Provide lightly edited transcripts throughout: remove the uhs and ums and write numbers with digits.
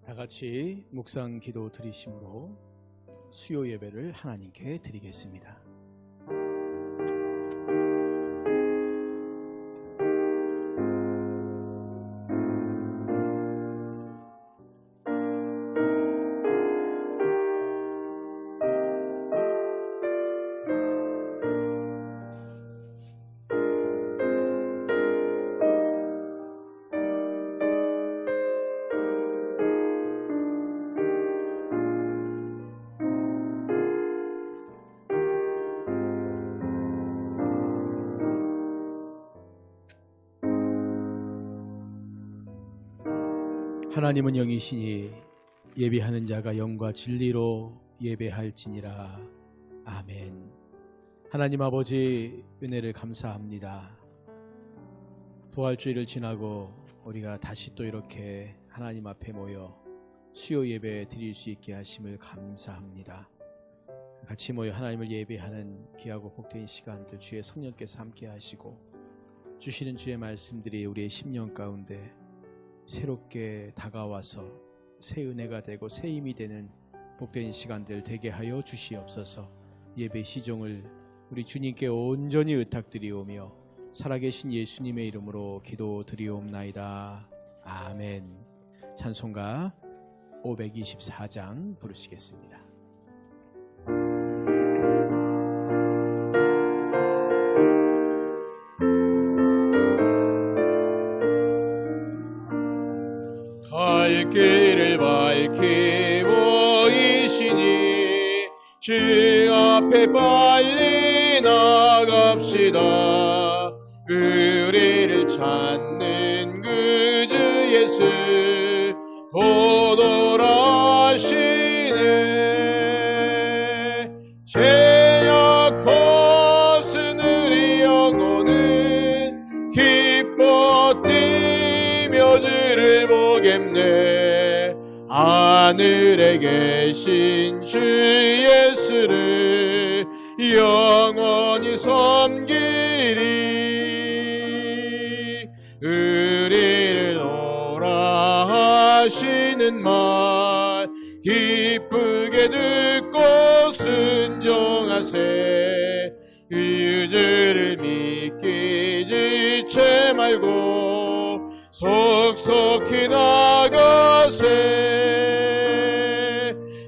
다 같이 묵상 기도 드리심으로 수요 예배를 하나님께 드리겠습니다. 하나님은 영이시니 예배하는 자가 영과 진리로 예배할지니라. 아멘. 하나님 아버지, 은혜를 감사합니다. 부활주일을 지나고 우리가 다시 또 이렇게 하나님 앞에 모여 수요 예배 드릴 수 있게 하심을 감사합니다. 같이 모여 하나님을 예배하는 귀하고 복된 시간들 주의 성령께서 함께 하시고 주시는 주의 말씀들이 우리의 심령 가운데 새롭게 다가와서 새 은혜가 되고 새 힘이 되는 복된 시간들 되게 하여 주시옵소서. 예배 시종을 우리 주님께 온전히 의탁드리오며 살아계신 예수님의 이름으로 기도드리옵나이다. 아멘. 찬송가 524장 부르시겠습니다. 갈 길을 밝히 보이시니 주 앞에 빨리 나갑시다. 우리를 찾는 그 주 예수 곧 오라시네. 죄악 벗은 우리 영혼은 기뻐 뛰며 주를 보겠네. 하늘에 계신 주 예수를 영원히 섬기리. 우리를 오라 하시는 말 기쁘게 듣고 순종하세. 이 주를 믿기 지체 말고 속속히 나가세.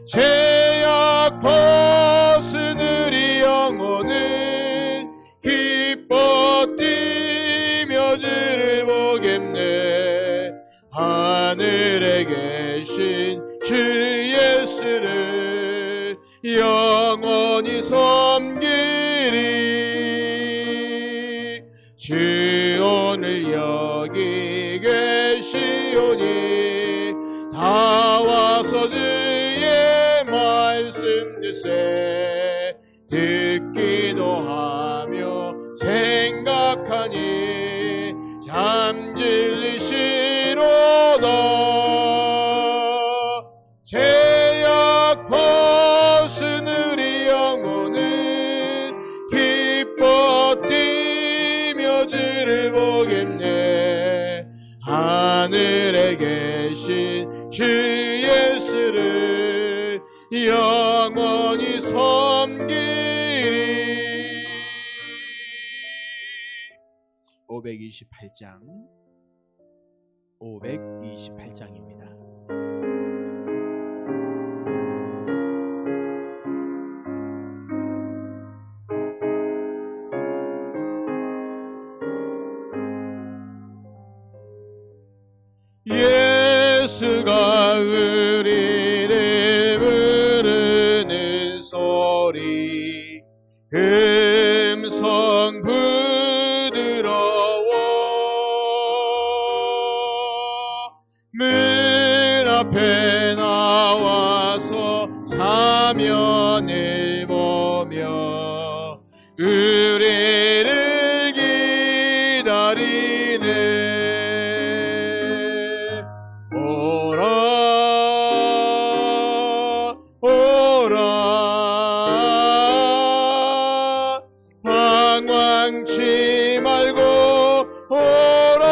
죄악 벗은 우리 영혼은 기뻐 뛰며 주를 보겠네. 하늘에 계신 주 예수를 영원히 섬기리. 주 오늘 여기 계시오니 다 와서 주의 말씀 듣세. 듣기도 하며 생각하니 잠질리시로다. 죄악 벗은 우리 영혼은 기뻐 뛰며 주를 보겠네. 하늘에 계신 주 예수를 영원히 섬기리. 528장입니다. 예수가 우리를 부르는 소리 음성 부드러워. 문 앞에 나와서 사면을 보며 우리를 기다리네. 방황치 말고 오라.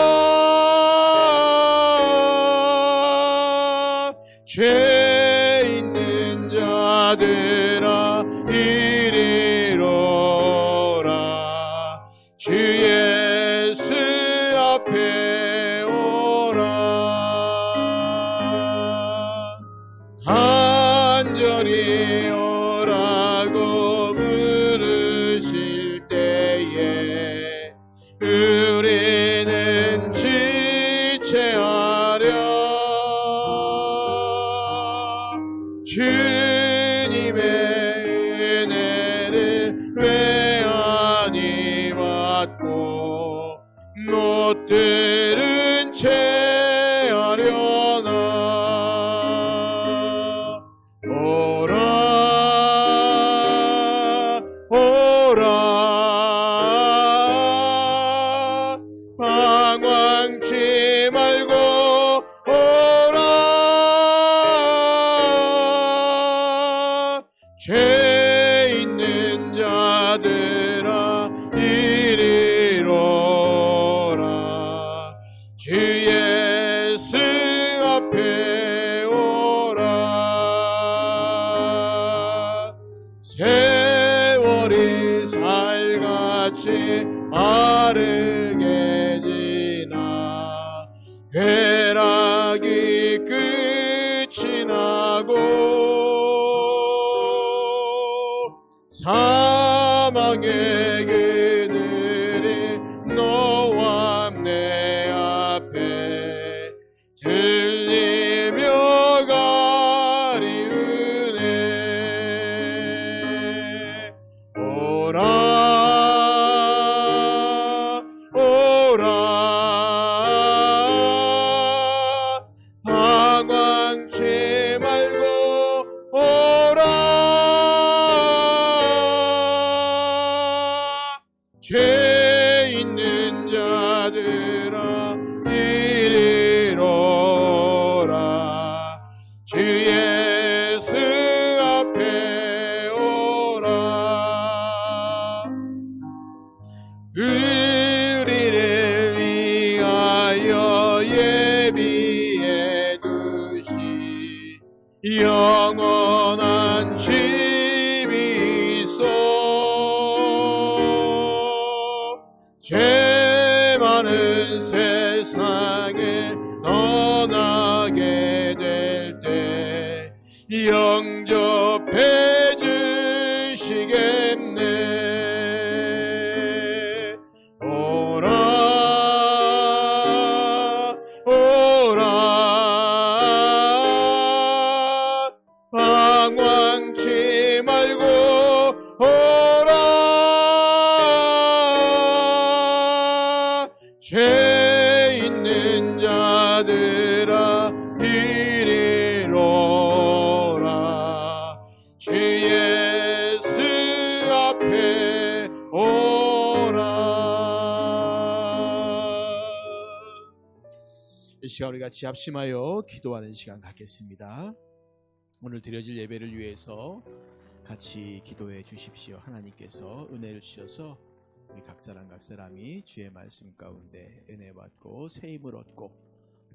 우리는 지체하려 주님의 은혜를 왜 아니 받고 못들은 채 하려나. 오라 오라 방황치 말고 오라. 죄 있는 자들아 이리로라. 주 예수 앞에 오라. 세월이 살같이 빠르게 지나 쾌락이 끝이 나고 사망의 그늘이 너와 내 앞에 들리며 가리우네. 오라 오라 방황치 말고 오라. 죄 있는 자들아 이리로라. 주 예수 앞에 오라. 우리를 위하여 예비해 두신 영원한 집이 있어. 죄 많은 세상에 떠나게 될 때 영접해 주시겠네. 오라 오라 방황치 말고 오라. 죄 있는 자들아 이리로라. 주 예수 앞에 오라. 이 시간 우리 같이 합심하여 기도하는 시간 갖겠습니다. 오늘 드려질 예배를 위해서 같이 기도해 주십시오. 하나님께서 은혜를 주셔서 우리 각 사람이 주의 말씀 가운데 은혜 받고 새 힘을 얻고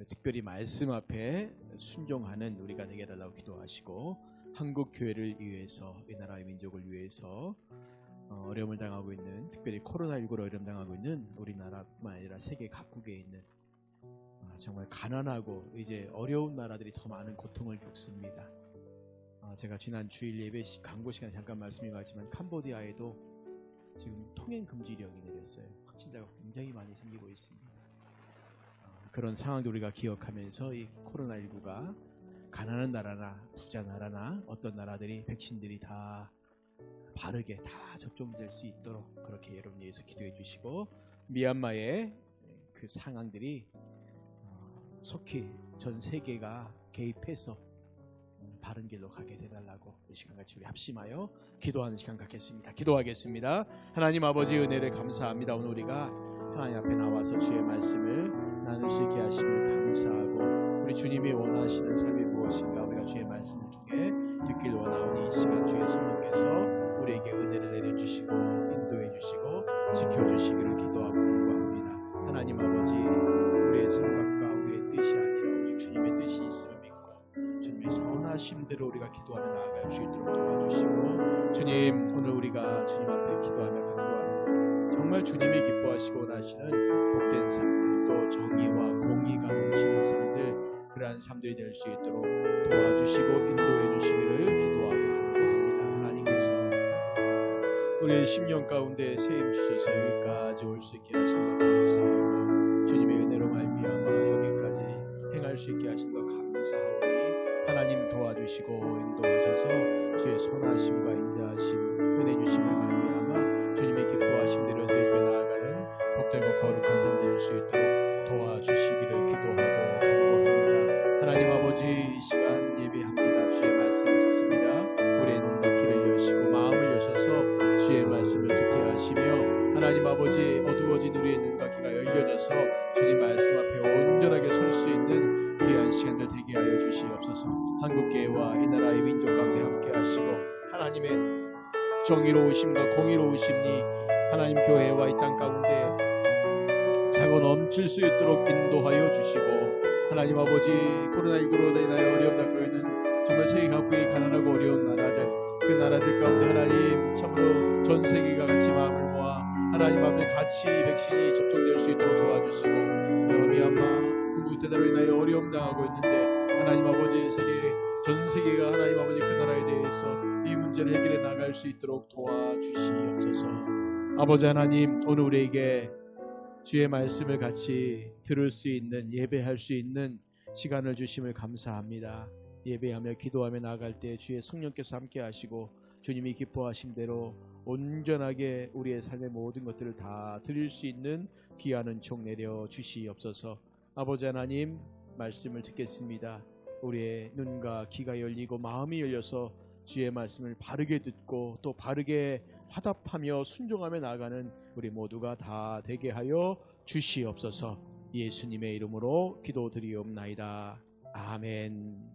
특별히 말씀 앞에 순종하는 우리가 되게 해달라고 기도하시고, 한국 교회를 위해서, 이 나라의 민족을 위해서 어려움을 당하고 있는, 특별히 코로나19로 어려움 당하고 있는 우리나라뿐만 아니라 세계 각국에 있는 정말 가난하고 이제 어려운 나라들이 더 많은 고통을 겪습니다. 제가 지난 주일 예배 광고 시간에 잠깐 말씀드린 것 같지만 캄보디아에도 지금 통행 금지령이 내렸어요. 확진자가 굉장히 많이 생기고 있습니다. 그런 상황도 우리가 기억하면서 이 코로나19가 가난한 나라나 부자 나라나 어떤 나라들이 백신들이 다 바르게 다 접종될 수 있도록 그렇게 여러분 위해서 기도해 주시고, 미얀마의 그 상황들이 속히 전 세계가 개입해서 바른 길로 가게 해달라고 이 시간 같이 우리 합심하여 기도하는 시간 갖겠습니다. 기도하겠습니다. 하나님 아버지 은혜를 감사합니다. 오늘 우리가 하나님 앞에 나와서 주의 말씀을 나눌 수 있게 하심을 감사하고, 우리 주님이 원하시는 삶이 무엇인가 우리가 주의 말씀을 통해 듣길 원하오니 이 시간 주의 성령께서 우리에게 은혜를 내려주시고 인도해 주시고 지켜주시기를 기도하고 간구합니다. 하나님 아버지, 우리의 생각과 우리의 뜻이 아니라 오직 주님의 뜻이 있음을 믿고 주님의 선하심대로 우리가 기도하며 나아갈 수 있도록 도와주시고, 주님 오늘 우리가 주님 앞에 기도하며 간구하는 정말 주님이 기뻐하시고 원하시는 복된 삶, 또 정의와 공의가 넘치는 삶들, 그러한 삶들이 될 수 있도록 도와주시고 인도해 주시기를 기도하고 간구합니다. 하나님께서 우리의 심령 가운데 세임 주셔서 여기까지 올 수 있게 하신 것 감사하고 주님의 은혜로 말미암아 여기까지 행할 수 있게 하신 것 감사하오니 하나님 도와주시고 인도하셔서 주의 선하심과 인자하심 은혜 주심을 말미암아 주님의 기뻐하심 대로 저희 나아가는 복되고 거룩한 삶 될 수 있도록 도와주시기를 기도하고 간구합니다. 하나님 아버지 이 시간 예배합니다. 주의 말씀을 듣습니다. 우리의 눈과 귀를 여시고 마음을 여셔서 주의 말씀을 듣게 하시며 하나님 아버지 어두워진 우리의 눈과 귀가 열려져서 주님 말씀 앞에 온전하게 설 수 있는 귀한 시간들 되게 하여 주시옵소서. 한국교회와 이 나라의 민족 가운데 함께 하시고 하나님의 정의로우심과 공의로우심이 하나님 교회와 이 땅 가운데 차고 넘칠 수 있도록 인도하여 주시고 하나님 아버지 코로나19로 인하여 어려움 당하고 있는 정말 세계 각국의 가난하고 어려운 나라들 그 나라들 가운데 하나님 참으로 전 세계가 같이 마음을 모아 하나님 앞에 같이 백신이 접종될 수 있도록 도와주시고 미얀마 군부대대로 인하여 어려움 당하고 있는데 하나님 아버지 전 세계가 하나님 아버지 그 나라에 대해서 이 문제를 해결해 나갈 수 있도록 도와주시옵소서. 아버지 하나님 오늘 우리에게 주의 말씀을 같이 들을 수 있는 예배할 수 있는 시간을 주심을 감사합니다. 예배하며 기도하며 나아갈 때 주의 성령께서 함께 하시고 주님이 기뻐하신 대로 온전하게 우리의 삶의 모든 것들을 다 드릴 수 있는 귀한 은총 내려 주시옵소서. 아버지 하나님 말씀을 듣겠습니다. 우리의 눈과 귀가 열리고 마음이 열려서 주의 말씀을 바르게 듣고 또 바르게 화답하며 순종하며 나아가는 우리 모두가 다 되게 하여 주시옵소서. 예수님의 이름으로 기도드리옵나이다. 아멘.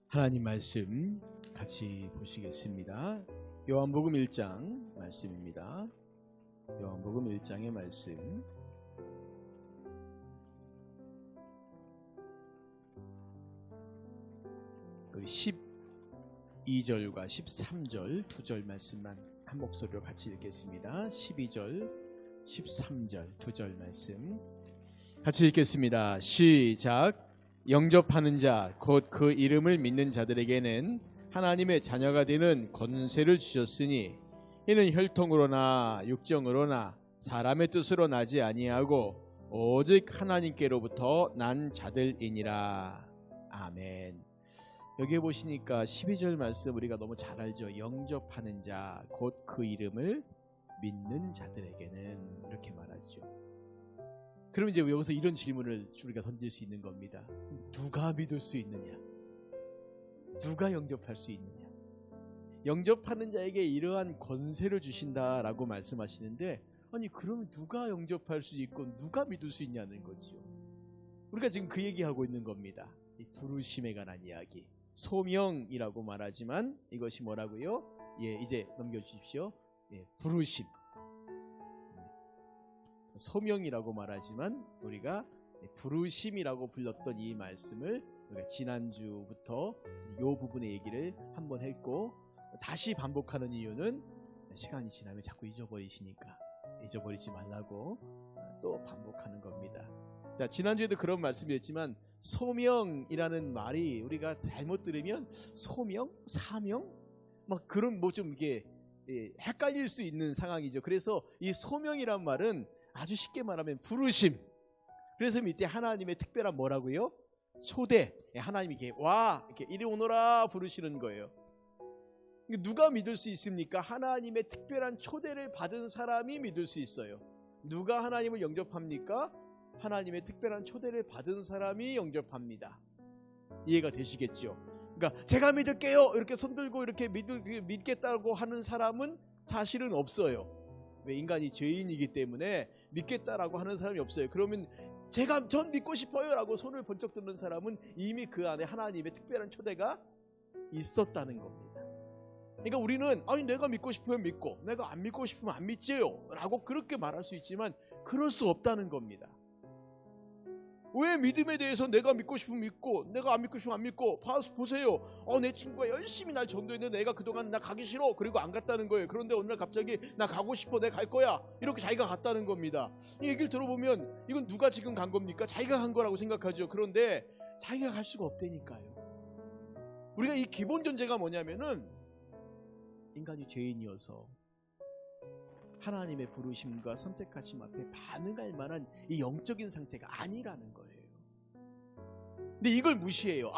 하나님 말씀 같이 보시겠습니다. 요한복음 1장 말씀입니다. 요한복음 1장의 말씀 우리 12절과 13절 두 절 말씀만 한 목소리로 같이 읽겠습니다. 12절 13절 두 절 말씀 같이 읽겠습니다. 시작. 영접하는 자 곧 그 이름을 믿는 자들에게는 하나님의 자녀가 되는 권세를 주셨으니 이는 혈통으로나 육정으로나 사람의 뜻으로 나지 아니하고 오직 하나님께로부터 난 자들이니라. 아멘. 여기에 보시니까 12절 말씀 우리가 너무 잘 알죠. 영접하는 자 곧 그 이름을 믿는 자들에게는 이렇게 말하죠. 그럼 이제 여기서 이런 질문을 우리가 던질 수 있는 겁니다. 누가 믿을 수 있느냐? 누가 영접할 수 있느냐? 영접하는 자에게 이러한 권세를 주신다라고 말씀하시는데 아니 그럼 누가 영접할 수 있고 누가 믿을 수 있냐는 거죠. 우리가 지금 그 얘기하고 있는 겁니다. 이 부르심에 관한 이야기. 소명이라고 말하지만 이것이 뭐라고요? 이제 넘겨주십시오. 부르심. 소명이라고 말하지만 우리가 부르심이라고 불렀던 이 말씀을 우리가 지난주부터 이 부분의 얘기를 한번 했고 다시 반복하는 이유는 시간이 지나면 자꾸 잊어버리시니까 잊어버리지 말라고 또 반복하는 겁니다. 자, 지난주에도 그런 말씀이었지만 소명이라는 말이 우리가 잘못 들으면 소명, 사명 막 그런 뭐 좀 이게 헷갈릴 수 있는 상황이죠. 그래서 이 소명이란 말은 아주 쉽게 말하면 부르심. 그래서 밑에 하나님의 특별한 뭐라고요? 초대. 하나님이 이렇게 와 이렇게 이리 오너라 부르시는 거예요. 누가 믿을 수 있습니까? 하나님의 특별한 초대를 받은 사람이 믿을 수 있어요. 누가 하나님을 영접합니까? 하나님의 특별한 초대를 받은 사람이 영접합니다. 이해가 되시겠죠? 그러니까 제가 믿을게요 이렇게 손들고 이렇게 믿겠다고 하는 사람은 사실은 없어요. 왜? 인간이 죄인이기 때문에 믿겠다라고 하는 사람이 없어요. 그러면 전 믿고 싶어요 라고 손을 번쩍 드는 사람은 이미 그 안에 하나님의 특별한 초대가 있었다는 겁니다. 그러니까 우리는 아니 내가 믿고 싶으면 믿고 내가 안 믿고 싶으면 안 믿지요 라고 그렇게 말할 수 있지만 그럴 수 없다는 겁니다. 왜 믿음에 대해서 내가 믿고 싶으면 믿고 내가 안 믿고 싶으면 안 믿고 보세요. 내 친구가 열심히 날 전도했는데 내가 그동안 나 가기 싫어 그리고 안 갔다는 거예요. 그런데 어느 날 갑자기 나 가고 싶어 내가 갈 거야 이렇게 자기가 갔다는 겁니다. 이 얘기를 들어보면 이건 누가 지금 간 겁니까? 자기가 간 거라고 생각하죠. 그런데 자기가 갈 수가 없다니까요. 우리가 이 기본 전제가 뭐냐면은 인간이 죄인이어서 하나님의 부르심과 선택하심 앞에 반응할 만한 이 영적인 상태가 아니라는 거예요. 근데 이걸 무시해요.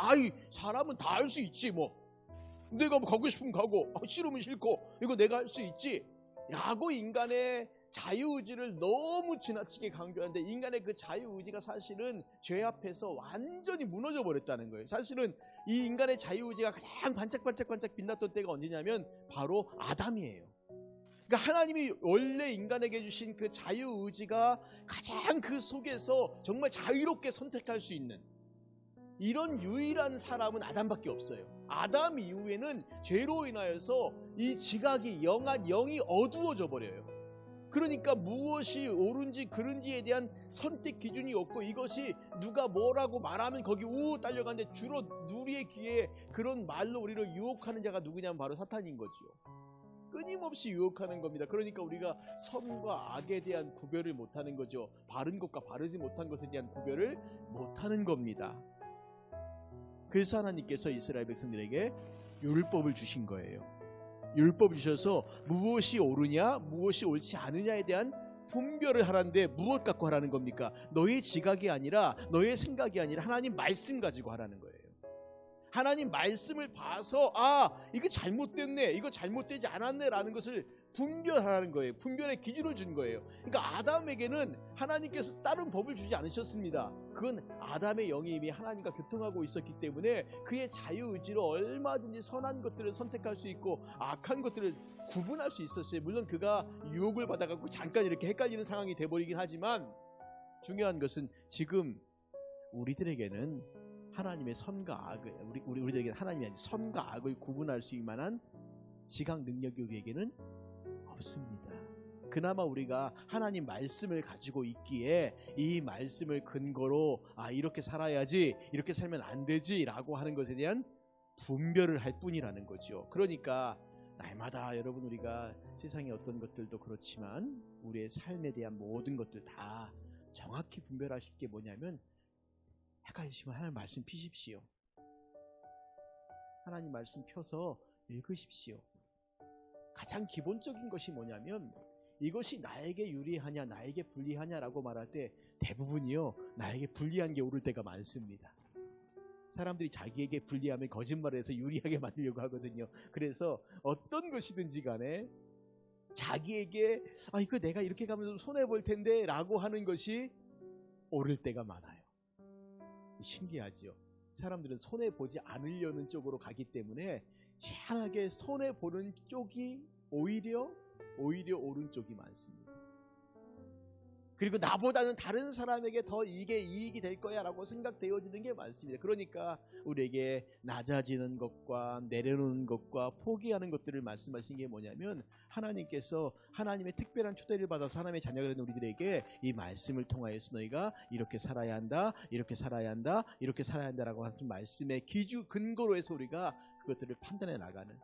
사람은 다 할 수 있지 뭐. 내가 뭐 가고 싶으면 가고 싫으면 싫고 이거 내가 할 수 있지 라고 인간의 자유의지를 너무 지나치게 강조하는데 인간의 그 자유의지가 사실은 죄 앞에서 완전히 무너져 버렸다는 거예요. 사실은 이 인간의 자유의지가 가장 반짝반짝 빛났던 때가 언제냐면 바로 아담이에요. 그러니까 하나님이 원래 인간에게 주신 그 자유의지가 가장 그 속에서 정말 자유롭게 선택할 수 있는 이런 유일한 사람은 아담밖에 없어요. 아담 이후에는 죄로 인하여서 이 지각이 영이 어두워져 버려요. 그러니까 무엇이 옳은지 그른지에 대한 선택 기준이 없고 이것이 누가 뭐라고 말하면 거기 우 딸려가는데 주로 누리의 귀에 그런 말로 우리를 유혹하는 자가 누구냐면 바로 사탄인 거지요. 끊임없이 유혹하는 겁니다. 그러니까 우리가 선과 악에 대한 구별을 못하는 거죠. 바른 것과 바르지 못한 것에 대한 구별을 못하는 겁니다. 그래서 하나님께서 이스라엘 백성들에게 율법을 주신 거예요. 율법을 주셔서 무엇이 옳으냐 무엇이 옳지 않으냐에 대한 분별을 하라는데 무엇 갖고 하라는 겁니까? 너의 지각이 아니라 너의 생각이 아니라 하나님 말씀 가지고 하라는 거예요. 하나님 말씀을 봐서 이거 잘못됐네 이거 잘못되지 않았네 라는 것을 분별하라는 거예요. 분별의 기준을 준 거예요. 그러니까 아담에게는 하나님께서 다른 법을 주지 않으셨습니다. 그건 아담의 영이 이미 하나님과 교통하고 있었기 때문에 그의 자유의지로 얼마든지 선한 것들을 선택할 수 있고 악한 것들을 구분할 수 있었어요. 물론 그가 유혹을 받아갖고 잠깐 이렇게 헷갈리는 상황이 돼버리긴 하지만 중요한 것은 지금 우리들에게는 하나님의 선과 악을 우리들에게 하나님의 선과 악을 구분할 수 있을 만한 지각 능력이 우리에게는 없습니다. 그나마 우리가 하나님 말씀을 가지고 있기에 이 말씀을 근거로 이렇게 살아야지 이렇게 살면 안 되지 라고 하는 것에 대한 분별을 할 뿐이라는 거죠. 그러니까 날마다 여러분 우리가 세상의 어떤 것들도 그렇지만 우리의 삶에 대한 모든 것들 다 정확히 분별하실 게 뭐냐면 헷갈리시면 하나님 말씀 피십시오. 하나님 말씀 펴서 읽으십시오. 가장 기본적인 것이 뭐냐면 이것이 나에게 유리하냐 나에게 불리하냐라고 말할 때 대부분이요 나에게 불리한 게 옳을 때가 많습니다. 사람들이 자기에게 불리하면 거짓말을 해서 유리하게 만들려고 하거든요. 그래서 어떤 것이든지 간에 자기에게 이거 내가 이렇게 가면 좀 손해볼 텐데 라고 하는 것이 옳을 때가 많아요. 신기하지요. 사람들은 손해보지 않으려는 쪽으로 가기 때문에 희한하게 손해보는 쪽이 오히려 옳은 쪽이 많습니다. 그리고 나보다는 다른 사람에게 더 이게 이익이 될 거야 라고 생각되어지는 게 많습니다. 그러니까 우리에게 낮아지는 것과 내려놓는 것과 포기하는 것들을 말씀하신 게 뭐냐면 하나님께서 하나님의 특별한 초대를 받아서 하나님의 자녀가 된 우리들에게 이 말씀을 통하여서 너희가 이렇게 살아야 한다 이렇게 살아야 한다 이렇게 살아야 한다라고 하는 말씀의 기준 근거로 해서 우리가 그것들을 판단해 나가는.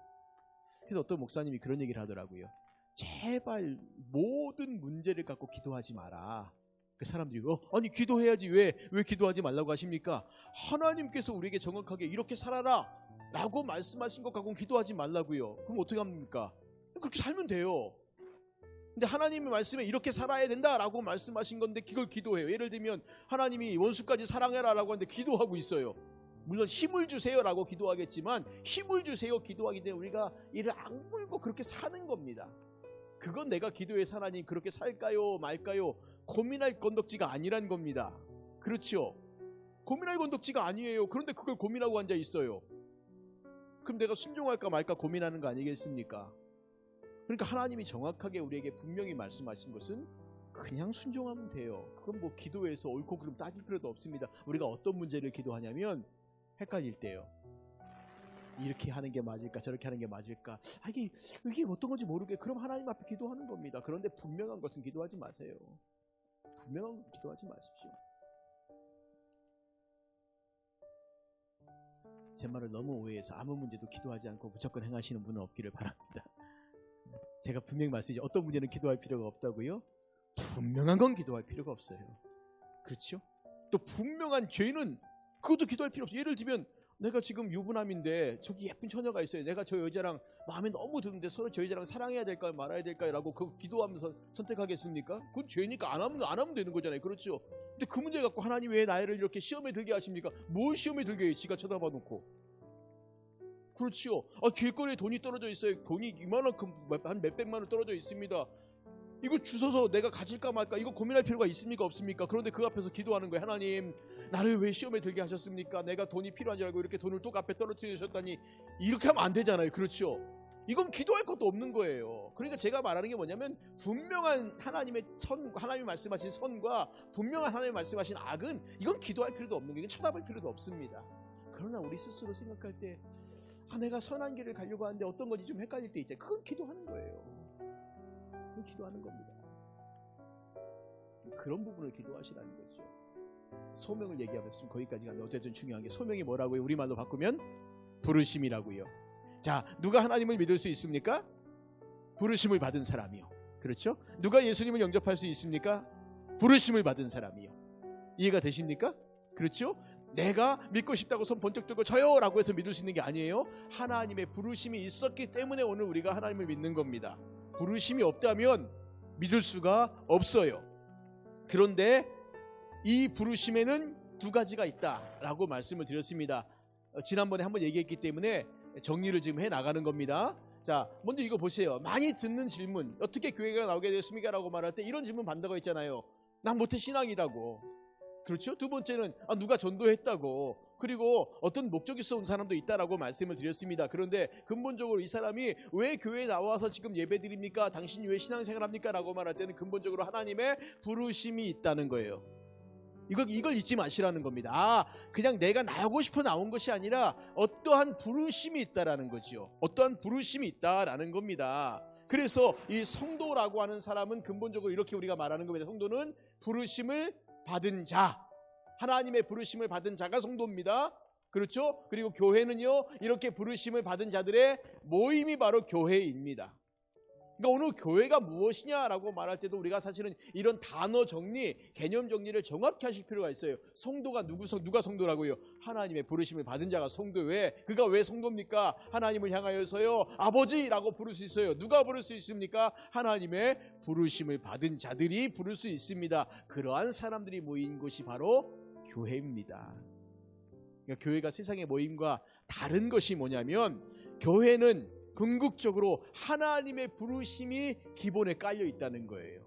그래서 어떤 목사님이 그런 얘기를 하더라고요. 제발 모든 문제를 갖고 기도하지 마라. 그 사람들이 아니 기도해야지 왜 기도하지 말라고 하십니까? 하나님께서 우리에게 정확하게 이렇게 살아라 라고 말씀하신 것 갖고는 기도하지 말라고요. 그럼 어떻게 합니까? 그렇게 살면 돼요. 근데 하나님의 말씀에 이렇게 살아야 된다라고 말씀하신 건데 그걸 기도해요. 예를 들면 하나님이 원수까지 사랑해라 라고 하는데 기도하고 있어요. 물론 힘을 주세요 라고 기도하겠지만 힘을 주세요 기도하기 때문에 우리가 이를 악물고 그렇게 사는 겁니다. 그건 내가 기도해서 하나님 그렇게 살까요 말까요 고민할 건덕지가 아니란 겁니다. 그렇죠? 고민할 건덕지가 아니에요. 그런데 그걸 고민하고 앉아 있어요. 그럼 내가 순종할까 말까 고민하는 거 아니겠습니까? 그러니까 하나님이 정확하게 우리에게 분명히 말씀하신 것은 그냥 순종하면 돼요. 그건 뭐 기도해서 옳고 그름 따질 필요도 없습니다. 우리가 어떤 문제를 기도하냐면 헷갈릴 때요. 이렇게 하는 게 맞을까 저렇게 하는 게 맞을까, 이게 어떤 건지 모르게 그럼 하나님 앞에 기도하는 겁니다. 그런데 분명한 것은 기도하지 마세요. 분명한 것 기도하지 마십시오. 제 말을 너무 오해해서 아무 문제도 기도하지 않고 무조건 행하시는 분은 없기를 바랍니다. 제가 분명히 말씀드리죠. 어떤 문제는 기도할 필요가 없다고요? 분명한 건 기도할 필요가 없어요. 그렇죠? 또 분명한 죄는 그것도 기도할 필요 없어요. 예를 들면 내가 지금 유부남인데 저기 예쁜 처녀가 있어요. 내가 저 여자랑 마음에 너무 드는데 서로 저 여자랑 사랑해야 될까 말아야 될까라고 그 기도하면서 선택하겠습니까? 그건 죄니까 안 하면 되는 거잖아요. 그렇죠? 근데 그 문제 갖고 하나님 왜 나를 이렇게 시험에 들게 하십니까? 뭘 시험에 들게 해요? 지가 쳐다봐 놓고. 그렇죠? 길거리에 돈이 떨어져 있어요. 돈이 이만큼 한 몇백만 원 떨어져 있습니다. 이거 주워서 내가 가질까 말까 이거 고민할 필요가 있습니까 없습니까? 그런데 그 앞에서 기도하는 거예요. 하나님 나를 왜 시험에 들게 하셨습니까? 내가 돈이 필요한 줄 알고 이렇게 돈을 뚝 앞에 떨어뜨리셨다니 이렇게 하면 안 되잖아요. 그렇죠? 이건 기도할 것도 없는 거예요. 그러니까 제가 말하는 게 뭐냐면 분명한 하나님의 하나님이 말씀하신 선과 분명한 하나님이 말씀하신 악은 이건 기도할 필요도 없는 게, 이건 쳐다볼 필요도 없습니다. 그러나 우리 스스로 생각할 때 내가 선한 길을 가려고 하는데 어떤 건지 좀 헷갈릴 때 있잖아요. 그건 기도하는 거예요. 그건 기도하는 겁니다. 그런 부분을 기도하시라는 거죠. 소명을 얘기하면서 좀 거기까지 가면 어쨌든 중요한 게 소명이 뭐라고요? 우리말로 바꾸면 부르심이라고요. 자, 누가 하나님을 믿을 수 있습니까? 부르심을 받은 사람이요. 그렇죠? 누가 예수님을 영접할 수 있습니까? 부르심을 받은 사람이요. 이해가 되십니까? 그렇죠? 내가 믿고 싶다고 손 번쩍 들고 저요 라고 해서 믿을 수 있는 게 아니에요. 하나님의 부르심이 있었기 때문에 오늘 우리가 하나님을 믿는 겁니다. 부르심이 없다면 믿을 수가 없어요. 그런데 이 부르심에는 두 가지가 있다라고 말씀을 드렸습니다. 지난번에 한번 얘기했기 때문에 정리를 지금 해 나가는 겁니다. 자, 먼저 이거 보세요. 많이 듣는 질문, 어떻게 교회가 나오게 되었습니까? 라고 말할 때 이런 질문 받는 거 있잖아요. 난 모태 신앙이라고. 그렇죠? 두 번째는 누가 전도했다고, 그리고 어떤 목적이 있어 온 사람도 있다라고 말씀을 드렸습니다. 그런데 근본적으로 이 사람이 왜 교회에 나와서 지금 예배 드립니까? 당신이 왜 신앙생활 합니까? 라고 말할 때는 근본적으로 하나님의 부르심이 있다는 거예요. 이걸 잊지 마시라는 겁니다. 그냥 내가 나오고 싶어 나온 것이 아니라 어떠한 부르심이 있다라는 거죠. 어떠한 부르심이 있다라는 겁니다. 그래서 이 성도라고 하는 사람은 근본적으로 이렇게 우리가 말하는 겁니다. 성도는 부르심을 받은 자, 하나님의 부르심을 받은 자가 성도입니다. 그렇죠? 그리고 교회는요, 이렇게 부르심을 받은 자들의 모임이 바로 교회입니다. 그러니까 오늘 교회가 무엇이냐라고 말할 때도 우리가 사실은 이런 단어 정리, 개념 정리를 정확히 하실 필요가 있어요. 성도가 누가 성도라고요? 하나님의 부르심을 받은 자가 성도예요. 그가 왜 성도입니까? 하나님을 향하여서요, 아버지라고 부를 수 있어요. 누가 부를 수 있습니까? 하나님의 부르심을 받은 자들이 부를 수 있습니다. 그러한 사람들이 모인 곳이 바로 교회입니다. 그러니까 교회가 세상의 모임과 다른 것이 뭐냐면, 교회는 궁극적으로 하나님의 부르심이 기본에 깔려 있다는 거예요.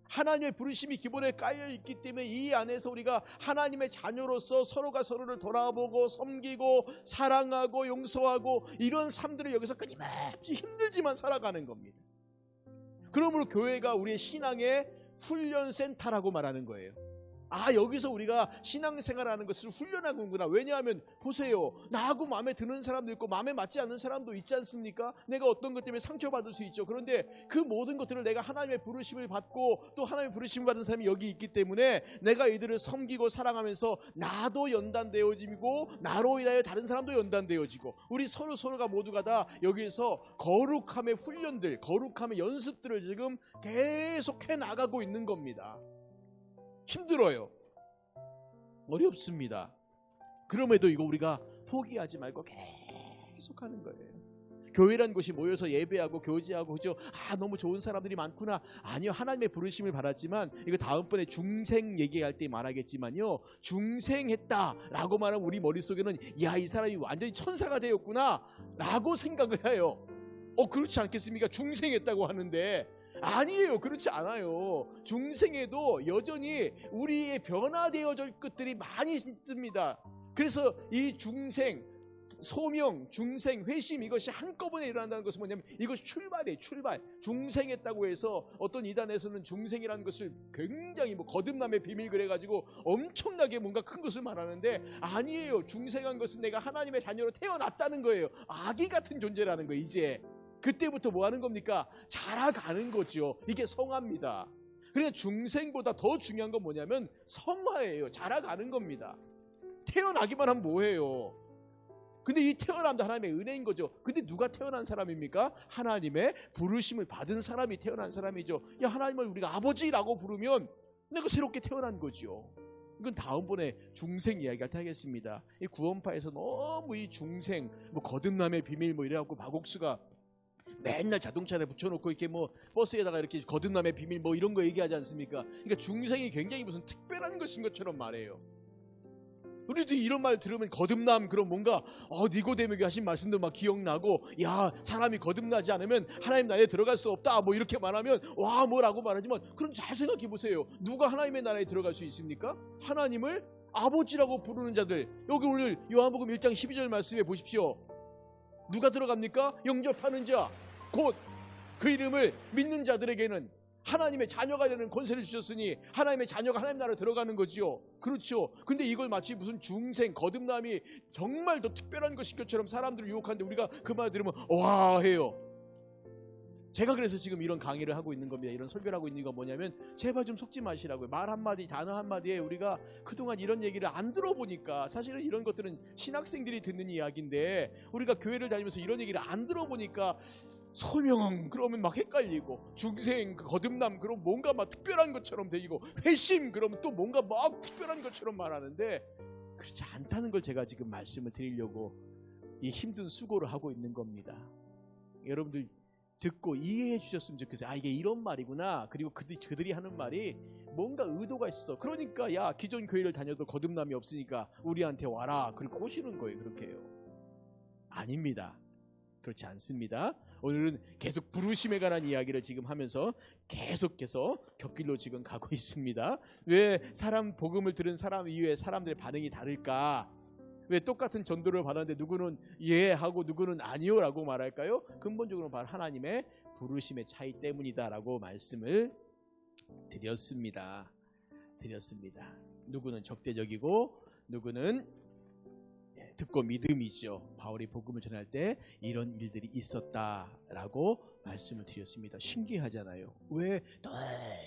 하나님의 부르심이 기본에 깔려 있기 때문에 이 안에서 우리가 하나님의 자녀로서 서로가 서로를 돌아보고 섬기고 사랑하고 용서하고 이런 삶들을 여기서 끊임없이 힘들지만 살아가는 겁니다. 그러므로 교회가 우리의 신앙의 훈련센터라고 말하는 거예요. 여기서 우리가 신앙생활하는 것을 훈련하는구나. 왜냐하면 보세요, 나하고 마음에 드는 사람도 있고 마음에 맞지 않는 사람도 있지 않습니까? 내가 어떤 것 때문에 상처받을 수 있죠. 그런데 그 모든 것들을 내가 하나님의 부르심을 받고 또 하나님의 부르심을 받은 사람이 여기 있기 때문에 내가 이들을 섬기고 사랑하면서 나도 연단되어지고 나로 인하여 다른 사람도 연단되어지고 우리 서로가 모두가 다 여기서 거룩함의 훈련들, 거룩함의 연습들을 지금 계속 해나가고 있는 겁니다. 힘들어요. 어렵습니다. 그럼에도 이거 우리가 포기하지 말고 계속 하는 거예요. 교회란 곳이 모여서 예배하고 교제하고, 그죠? 너무 좋은 사람들이 많구나. 아니요, 하나님의 부르심을 받았지만, 이거 다음번에 중생 얘기할 때 말하겠지만요, 중생했다라고 말하면 우리 머릿속에는 이 사람이 완전히 천사가 되었구나 라고 생각을 해요. 그렇지 않겠습니까? 중생했다고 하는데 아니에요. 그렇지 않아요. 중생에도 여전히 우리의 변화되어질 것들이 많이 있습니다. 그래서 이 중생, 소명, 중생, 회심 이것이 한꺼번에 일어난다는 것은 뭐냐면 이것이 출발이에요. 출발. 중생했다고 해서 어떤 이단에서는 중생이라는 것을 굉장히 뭐 거듭남의 비밀 그래가지고 엄청나게 뭔가 큰 것을 말하는데 아니에요. 중생한 것은 내가 하나님의 자녀로 태어났다는 거예요. 아기 같은 존재라는 거예요. 이제 그때부터 뭐 하는 겁니까? 자라가는 거죠. 이게 성화입니다. 그러니까 중생보다 더 중요한 건 뭐냐면 성화예요. 자라가는 겁니다. 태어나기만 하면 뭐해요? 근데 이 태어남도 하나님의 은혜인 거죠. 근데 누가 태어난 사람입니까? 하나님의 부르심을 받은 사람이 태어난 사람이죠. 야, 하나님을 우리가 아버지라고 부르면 내가 새롭게 태어난 거죠. 이건 다음번에 중생 이야기할 때 하겠습니다. 이 구원파에서 너무 이 중생, 뭐 거듭남의 비밀 뭐 이래갖고 박옥수가 맨날 자동차 안에 붙여놓고 이렇게 뭐 버스에다가 이렇게 거듭남의 비밀 뭐 이런 거 얘기하지 않습니까? 그러니까 중생이 굉장히 무슨 특별한 것인 것처럼 말해요. 우리도 이런 말 들으면 거듭남 그럼 뭔가 니고데모에게 하신 말씀도 막 기억나고 야 사람이 거듭나지 않으면 하나님 나라에 들어갈 수 없다 뭐 이렇게 말하면 와 뭐라고 말하지만 그럼 잘 생각해 보세요. 누가 하나님의 나라에 들어갈 수 있습니까? 하나님을 아버지라고 부르는 자들. 여기 오늘 요한복음 1장 12절 말씀해 보십시오. 누가 들어갑니까? 영접하는 자, 곧 그 이름을 믿는 자들에게는 하나님의 자녀가 되는 권세를 주셨으니 하나님의 자녀가 하나님 나라에 들어가는 거지요. 그렇죠. 근데 이걸 마치 무슨 중생, 거듭남이 정말 더 특별한 것인 것처럼 사람들을 유혹하는데 우리가 그 말 들으면 와 해요. 제가 그래서 지금 이런 강의를 하고 있는 겁니다. 이런 설교를 하고 있는 이유가 뭐냐면 제발 좀 속지 마시라고요. 말 한마디, 단어 한마디에 우리가 그동안 이런 얘기를 안 들어보니까 사실은 이런 것들은 신학생들이 듣는 이야기인데 우리가 교회를 다니면서 이런 얘기를 안 들어보니까 소명 그러면 막 헷갈리고 중생 거듭남 그럼 뭔가 막 특별한 것처럼 되고 회심 그러면 또 뭔가 막 특별한 것처럼 말하는데 그렇지 않다는 걸 제가 지금 말씀을 드리려고 이 힘든 수고를 하고 있는 겁니다. 여러분들 듣고 이해해 주셨으면 좋겠어요. 이게 이런 말이구나. 그리고 그들이 하는 말이 뭔가 의도가 있어. 그러니까 야 기존 교회를 다녀도 거듭남이 없으니까 우리한테 와라. 그리고 꼬시는 거예요. 그렇게 해요. 아닙니다. 그렇지 않습니다. 오늘은 계속 부르심에 관한 이야기를 지금 하면서 계속해서 곁길로 지금 가고 있습니다. 왜 복음을 들은 사람 이후에 사람들의 반응이 다를까? 왜 똑같은 전도를 받았는데 누구는 예 하고 누구는 아니요 라고 말할까요? 근본적으로 바로 하나님의 부르심의 차이 때문이다라고 말씀을 드렸습니다. 누구는 적대적이고 누구는 듣고 믿음이죠. 바울이 복음을 전할 때 이런 일들이 있었다라고 말씀을 드렸습니다. 신기하잖아요. 왜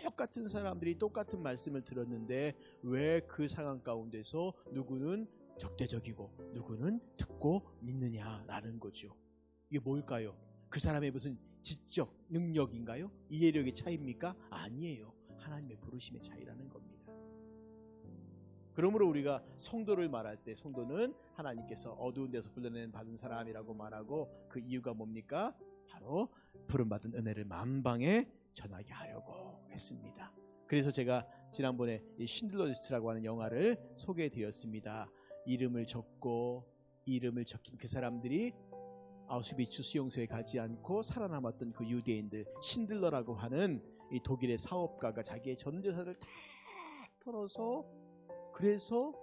똑같은 사람들이 똑같은 말씀을 들었는데 왜 그 상황 가운데서 누구는 적대적이고 누구는 듣고 믿느냐라는 거죠. 이게 뭘까요? 그 사람의 무슨 지적 능력인가요? 이해력의 차이입니까? 아니에요. 하나님의 부르심의 차이라는 겁니다. 그러므로 우리가 성도를 말할 때 성도는 하나님께서 어두운 데서 불러낸 받은 사람이라고 말하고 그 이유가 뭡니까? 바로 부름받은 은혜를 만방에 전하게 하려고 했습니다. 그래서 제가 지난번에 이 신들러 리스트라고 하는 영화를 소개해 드렸습니다. 이름을 적긴 그 사람들이 아우슈비츠 수용소에 가지 않고 살아남았던 그 유대인들, 신들러라고 하는 이 독일의 사업가가 자기의 전 재산을 다 털어서 그래서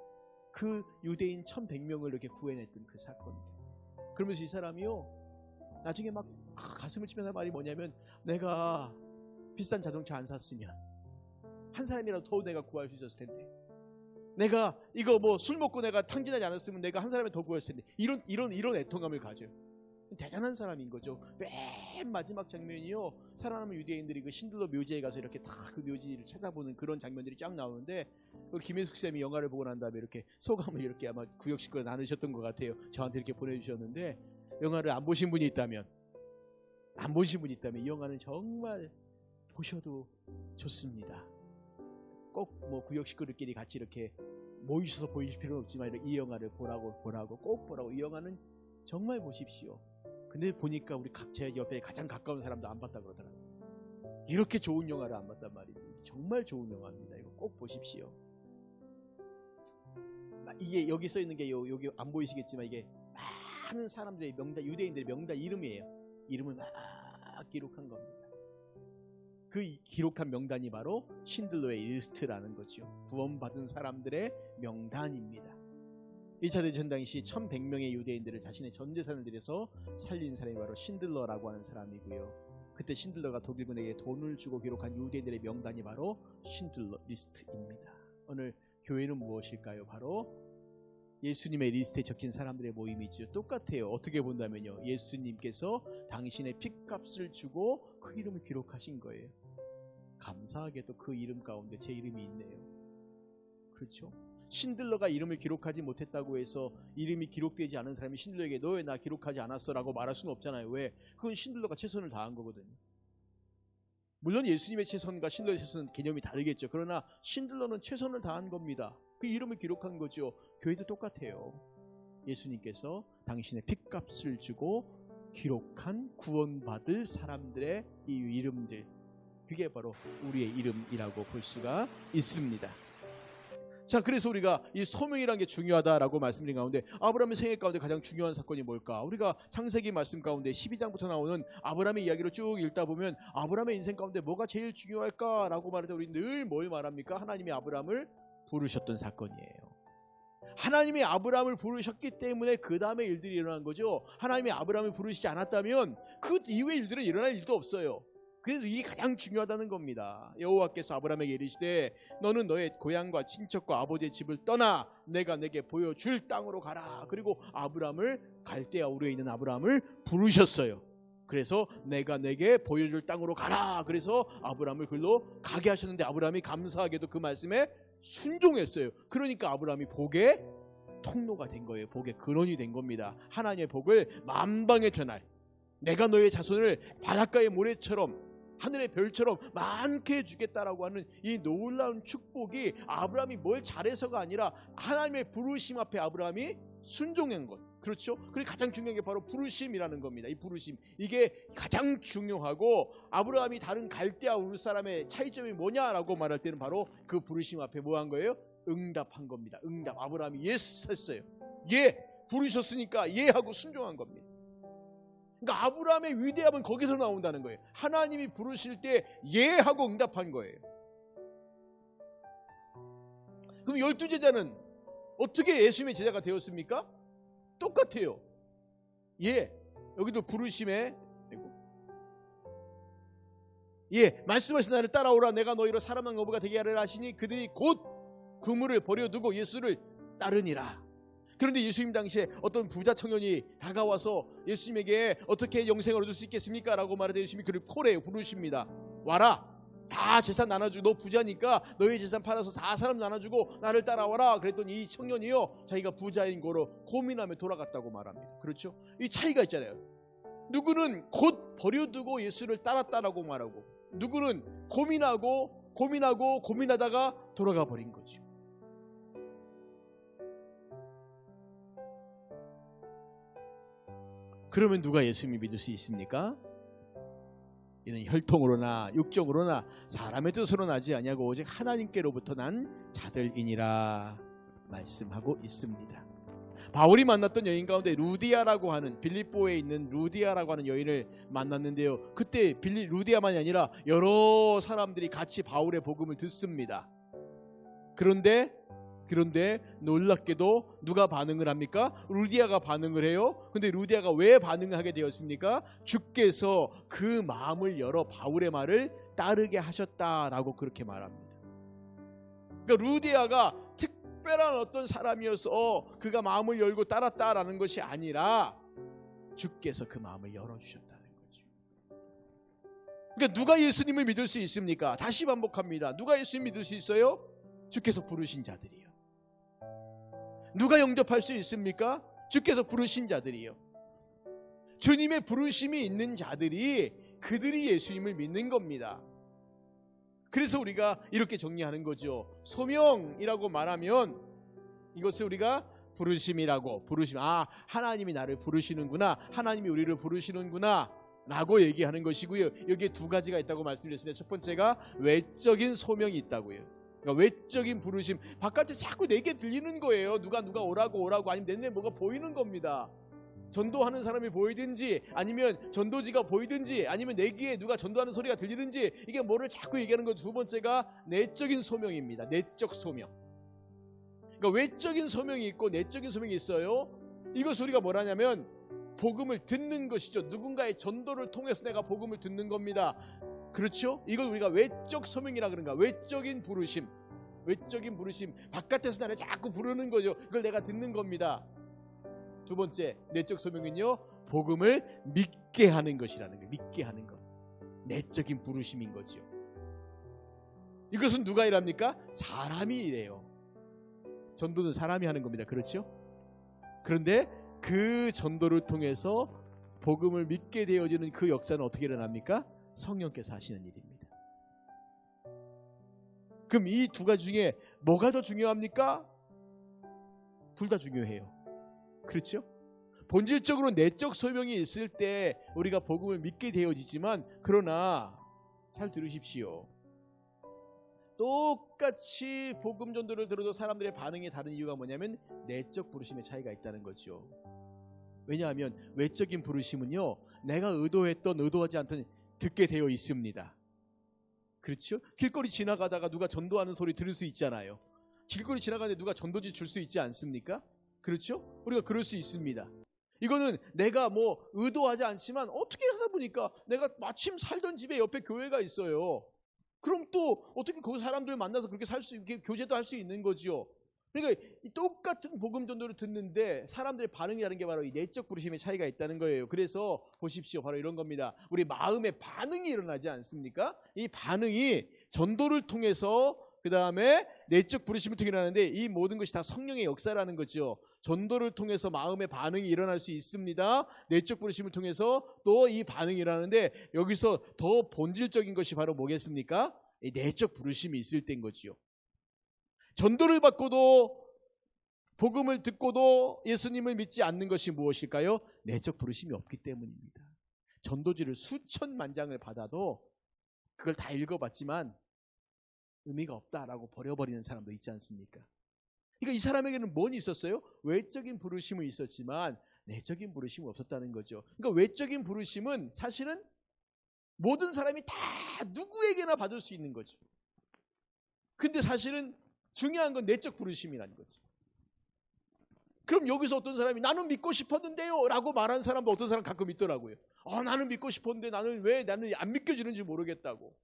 그 유대인 1100명을 이렇게 구해냈던 그 사건입니다. 그러면서 이 사람이요 나중에 막 가슴을 치면서 말이 뭐냐면 내가 비싼 자동차 안 샀으면 한 사람이라도 더 내가 구할 수 있었을 텐데 내가 이거 뭐 술 먹고 내가 탕진하지 않았으면 내가 한 사람을 더 구했을 텐데 이런 애통함을 가져요. 대단한 사람인 거죠. 맨 마지막 장면이요 살아남은 유대인들이 그 신들러 묘지에 가서 이렇게 다 그 묘지를 찾아보는 그런 장면들이 쫙 나오는데 김혜숙 쌤이 영화를 보고 난 다음에 이렇게 소감을 이렇게 아마 구역 식구로 나누셨던 것 같아요. 저한테 이렇게 보내주셨는데 영화를 안 보신 분이 있다면 이 영화는 정말 보셔도 좋습니다. 꼭 뭐 구역 식구들끼리 같이 이렇게 모이셔서 보실 필요는 없지만 이 영화를 보라고 꼭 보라고. 이 영화는 정말 보십시오. 근데 보니까 우리 제 옆에 가장 가까운 사람도 안 봤다 그러더라고요. 이렇게 좋은 영화를 안 봤단 말이에요. 정말 좋은 영화입니다. 이거 꼭 보십시오. 이게 여기 써 있는 게 여기 안 보이시겠지만 이게 많은 사람들의 명단, 유대인들의 명단 이름이에요. 이름을 막 기록한 겁니다. 그 기록한 명단이 바로 신들러의 리스트라는 거죠. 구원받은 사람들의 명단입니다. 2차 대전 당시 1100명의 유대인들을 자신의 전 재산을 들여서 살린 사람이 바로 신들러라고 하는 사람이고요. 그때 신들러가 독일군에게 돈을 주고 기록한 유대인들의 명단이 바로 신들러 리스트입니다. 오늘 교회는 무엇일까요? 바로 예수님의 리스트에 적힌 사람들의 모임이죠. 똑같아요. 어떻게 본다면요, 예수님께서 당신의 핏값을 주고 그 이름을 기록하신 거예요. 감사하게도 그 이름 가운데 제 이름이 있네요. 그렇죠? 신들러가 이름을 기록하지 못했다고 해서 이름이 기록되지 않은 사람이 신들러에게 너 왜 나 기록하지 않았어? 라고 말할 수는 없잖아요. 왜? 그건 신들러가 최선을 다한 거거든요. 물론 예수님의 최선과 신들러의 최선은 개념이 다르겠죠. 그러나 신들러는 최선을 다한 겁니다. 그 이름을 기록한 거죠. 교회도 똑같아요. 예수님께서 당신의 핏값을 주고 기록한 구원받을 사람들의 이 이름들, 그게 바로 우리의 이름이라고 볼 수가 있습니다. 자, 그래서 우리가 이 소명이라는 게 중요하다라고 말씀드린 가운데 아브라함의 생애 가운데 가장 중요한 사건이 뭘까? 우리가 창세기 말씀 가운데 12장부터 나오는 아브라함의 이야기를 쭉 읽다 보면 아브라함의 인생 가운데 뭐가 제일 중요할까라고 말할 때 우리 늘 뭘 말합니까? 하나님이 아브라함을 부르셨던 사건이에요. 하나님이 아브라함을 부르셨기 때문에 그 다음에 일들이 일어난 거죠. 하나님이 아브라함을 부르시지 않았다면 그 이후의 일들은 일어날 일도 없어요. 그래서 이게 가장 중요하다는 겁니다. 여호와께서 아브라함에게 이르시되 너는 너의 고향과 친척과 아버지의 집을 떠나 내가 내게 보여줄 땅으로 가라. 그리고 아브라함을 갈대아 우르에 있는 아브라함을 부르셨어요. 그래서 내가 내게 보여줄 땅으로 가라. 그래서 아브라함을 글로 가게 하셨는데 아브라함이 감사하게도 그 말씀에 순종했어요. 그러니까 아브라함이 복의 통로가 된 거예요. 복의 근원이 된 겁니다. 하나님의 복을 만방에 전할, 내가 너의 자손을 바닷가의 모래처럼 하늘의 별처럼 많게 해주겠다라고 하는 이 놀라운 축복이 아브라함이 뭘 잘해서가 아니라 하나님의 부르심 앞에 아브라함이 순종한 것. 그렇죠? 그리고 가장 중요한 게 바로 부르심이라는 겁니다. 이 부르심, 이게 가장 중요하고 아브라함이 다른 갈대아 우르 사람의 차이점이 뭐냐라고 말할 때는 바로 그 부르심 앞에 뭐 한 거예요? 응답한 겁니다. 응답. 아브라함이 예스 했어요. 예, 부르셨으니까 예 하고 순종한 겁니다. 그러니까 아브라함의 위대함은 거기서 나온다는 거예요. 하나님이 부르실 때 예 하고 응답한 거예요. 그럼 12제자는 어떻게 예수님의 제자가 되었습니까? 똑같아요. 예, 여기도 부르심에 예, 말씀하신 나를 따라오라. 내가 너희로 사람한 어부가 되게 하리라 하시니 그들이 곧 그물을 버려두고 예수를 따르니라. 그런데 예수님 당시에 어떤 부자 청년이 다가와서 예수님에게 어떻게 영생을 얻을 수 있겠습니까? 라고 말하되 예수님이 그를 콜해요. 부르십니다. 와라. 다 재산 나눠주고, 너 부자니까 너희 재산 팔아서 다 사람 나눠주고 나를 따라와라. 그랬더니 이 청년이요, 자기가 부자인 거로 고민하며 돌아갔다고 말합니다. 그렇죠? 이 차이가 있잖아요. 누구는 곧 버려두고 예수를 따랐다라고 말하고, 누구는 고민하다가 돌아가 버린 거죠. 그러면 누가 예수님을 믿을 수 있습니까? 이는 혈통으로나 육적으로나 사람의 뜻으로 나지 아니하고 오직 하나님께로부터 난 자들이니라 말씀하고 있습니다. 바울이 만났던 여인 가운데 루디아라고 하는, 빌립보에 있는 루디아라고 하는 여인을 만났는데요. 그때 루디아만이 아니라 여러 사람들이 같이 바울의 복음을 듣습니다. 그런데 놀랍게도 누가 반응을 합니까? 루디아가 반응을 해요. 근데 루디아가 왜 반응하게 되었습니까? 주께서 그 마음을 열어 바울의 말을 따르게 하셨다라고 그렇게 말합니다. 그러니까 루디아가 특별한 어떤 사람이어서 그가 마음을 열고 따랐다라는 것이 아니라 주께서 그 마음을 열어주셨다는 거죠. 그러니까 누가 예수님을 믿을 수 있습니까? 다시 반복합니다. 누가 예수님 믿을 수 있어요? 주께서 부르신 자들이요. 누가 영접할 수 있습니까? 주께서 부르신 자들이요. 주님의 부르심이 있는 자들이, 그들이 예수님을 믿는 겁니다. 그래서 우리가 이렇게 정리하는 거죠. 소명이라고 말하면 이것을 우리가 부르심이라고, 하나님이 나를 부르시는구나, 하나님이 우리를 부르시는구나 라고 얘기하는 것이고요. 여기에 두 가지가 있다고 말씀드렸습니다. 첫 번째가 외적인 소명이 있다고요. 그러니까 외적인 부르심, 바깥에 자꾸 내게 들리는 거예요. 누가 오라고 아니면 내내 뭐가 보이는 겁니다. 전도하는 사람이 보이든지, 아니면 전도지가 보이든지, 아니면 내 귀에 누가 전도하는 소리가 들리든지, 이게 뭐를 자꾸 얘기하는 거. 두 번째가 내적인 소명입니다. 내적 소명. 그러니까 외적인 소명이 있고 내적인 소명이 있어요. 이것을 우리가 뭐라냐면 복음을 듣는 것이죠. 누군가의 전도를 통해서 내가 복음을 듣는 겁니다. 그렇죠? 이걸 우리가 외적 소명이라 그런가? 외적인 부르심. 외적인 부르심. 바깥에서 나를 자꾸 부르는 거죠. 그걸 내가 듣는 겁니다. 두 번째, 내적 소명은요, 복음을 믿게 하는 것이라는 거예요. 믿게 하는 것. 내적인 부르심인 거죠. 이것은 누가 일합니까? 사람이 일해요. 전도는 사람이 하는 겁니다. 그렇죠? 그런데 그 전도를 통해서 복음을 믿게 되어지는 그 역사는 어떻게 일어납니까? 성령께서 하시는 일입니다. 그럼 이 두 가지 중에 뭐가 더 중요합니까? 둘 다 중요해요. 그렇죠? 본질적으로 내적 소명이 있을 때 우리가 복음을 믿게 되어지지만, 그러나 잘 들으십시오. 똑같이 복음 전도를 들어도 사람들의 반응이 다른 이유가 뭐냐면 내적 부르심의 차이가 있다는 거죠. 왜냐하면 외적인 부르심은요, 내가 의도했던 의도하지 않던 듣게 되어 있습니다. 그렇죠? 길거리 지나가다가 누가 전도하는 소리 들을 수 있잖아요. 길거리 지나가는데 누가 전도지 줄 수 있지 않습니까? 그렇죠? 우리가 그럴 수 있습니다. 이거는 내가 뭐 의도하지 않지만 어떻게 하다 보니까 내가 마침 살던 집에 옆에 교회가 있어요. 그럼 또 어떻게 그 사람들 만나서 그렇게 살 수 있게 교제도 할 수 있는 거죠. 그러니까 이 똑같은 복음 전도를 듣는데 사람들의 반응이 다른 게 바로 이 내적 부르심의 차이가 있다는 거예요. 그래서 보십시오. 바로 이런 겁니다. 우리 마음의 반응이 일어나지 않습니까? 이 반응이 전도를 통해서 그 다음에 내적 부르심을 통해 일어나는데, 이 모든 것이 다 성령의 역사라는 거죠. 전도를 통해서 마음의 반응이 일어날 수 있습니다. 내적 부르심을 통해서 또 이 반응이 일어나는데, 여기서 더 본질적인 것이 바로 뭐겠습니까? 이 내적 부르심이 있을 때인 거지요. 전도를 받고도 복음을 듣고도 예수님을 믿지 않는 것이 무엇일까요? 내적 부르심이 없기 때문입니다. 전도지를 수천만 장을 받아도 그걸 다 읽어봤지만 의미가 없다라고 버려버리는 사람도 있지 않습니까? 그러니까 이 사람에게는 뭔 있었어요? 외적인 부르심은 있었지만 내적인 부르심은 없었다는 거죠. 그러니까 외적인 부르심은 사실은 모든 사람이 다 누구에게나 받을 수 있는 거죠. 근데 사실은 중요한 건 내적 부르심이라는 거죠. 그럼 여기서 어떤 사람이 나는 믿고 싶었는데요 라고 말하는 사람도 어떤 사람 가끔 있더라고요. 나는 믿고 싶었는데 나는 안 믿겨지는지 모르겠다고.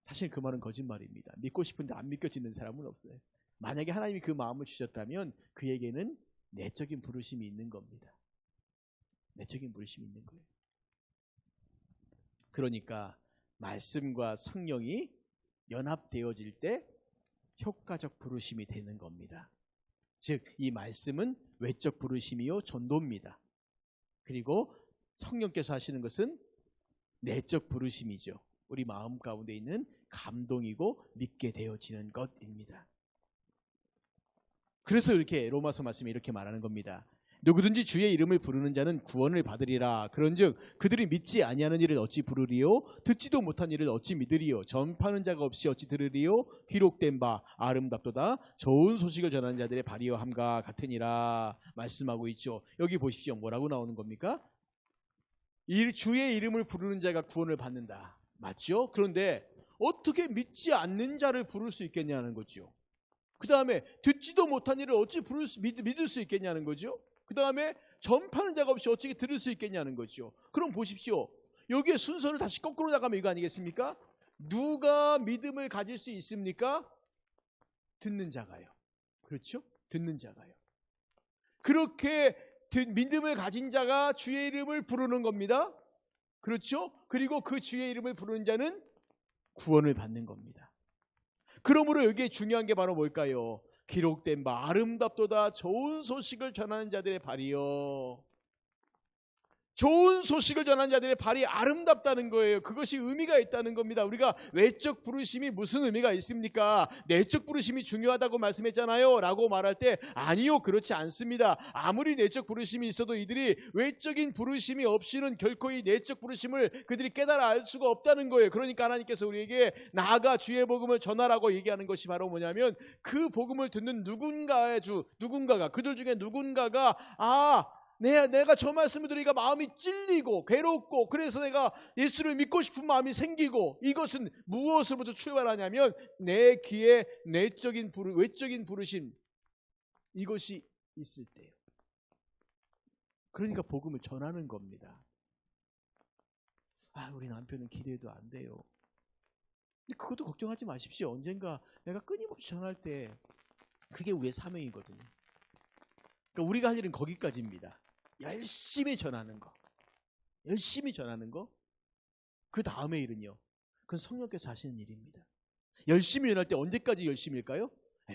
사실 그 말은 거짓말입니다. 믿고 싶은데 안 믿겨지는 사람은 없어요. 만약에 하나님이 그 마음을 주셨다면 그에게는 내적인 부르심이 있는 겁니다. 내적인 부르심이 있는 거예요. 그러니까 말씀과 성령이 연합되어질 때 효과적 부르심이 되는 겁니다. 즉, 이 말씀은 외적 부르심이요 전도입니다. 그리고 성령께서 하시는 것은 내적 부르심이죠. 우리 마음 가운데 있는 감동이고 믿게 되어지는 것입니다. 그래서 이렇게 로마서 말씀에 이렇게 말하는 겁니다. 누구든지 주의 이름을 부르는 자는 구원을 받으리라. 그런즉 그들이 믿지 아니하는 이를 어찌 부르리요? 듣지도 못한 이를 어찌 믿으리요? 전파하는 자가 없이 어찌 들으리요? 기록된 바 아름답도다 좋은 소식을 전하는 자들의 발이여 함과 같으니라 말씀하고 있죠. 여기 보십시오. 뭐라고 나오는 겁니까? 주의 이름을 부르는 자가 구원을 받는다. 맞죠? 그런데 어떻게 믿지 않는 자를 부를 수 있겠냐는 거죠. 그 다음에 듣지도 못한 이를 어찌 믿을 수 있겠냐는 거죠. 그 다음에 전파하는 자가 없이 어떻게 들을 수 있겠냐는 거죠. 그럼 보십시오. 여기에 순서를 다시 거꾸로 나가면 이거 아니겠습니까? 누가 믿음을 가질 수 있습니까? 듣는 자가요. 그렇죠? 듣는 자가요. 그렇게 믿음을 가진 자가 주의 이름을 부르는 겁니다. 그렇죠? 그리고 그 주의 이름을 부르는 자는 구원을 받는 겁니다. 그러므로 여기에 중요한 게 바로 뭘까요? 기록된 바 아름답도다 좋은 소식을 전하는 자들의 발이요. 좋은 소식을 전하는 자들의 발이 아름답다는 거예요. 그것이 의미가 있다는 겁니다. 우리가 외적 부르심이 무슨 의미가 있습니까? 내적 부르심이 중요하다고 말씀했잖아요 라고 말할 때 아니요, 그렇지 않습니다. 아무리 내적 부르심이 있어도 이들이 외적인 부르심이 없이는 결코 이 내적 부르심을 그들이 깨달아 알 수가 없다는 거예요. 그러니까 하나님께서 우리에게 나아가 주의 복음을 전하라고 얘기하는 것이 바로 뭐냐면, 그 복음을 듣는 누군가가 그들 중에 누군가가 내가 저 말씀을 들으니까 마음이 찔리고 괴롭고 그래서 내가 예수를 믿고 싶은 마음이 생기고, 이것은 무엇으로부터 출발하냐면 내 귀에 외적인 부르심, 이것이 있을 때요. 그러니까 복음을 전하는 겁니다. 아, 우리 남편은 기도해도 안 돼요. 근데 그것도 걱정하지 마십시오. 언젠가 내가 끊임없이 전할 때 그게 우리의 사명이거든요. 그러니까 우리가 할 일은 거기까지입니다. 열심히 전하는 거. 열심히 전하는 거. 그 다음의 일은요. 그건 성령께서 하시는 일입니다. 열심히 전할 때 언제까지 열심히일까요?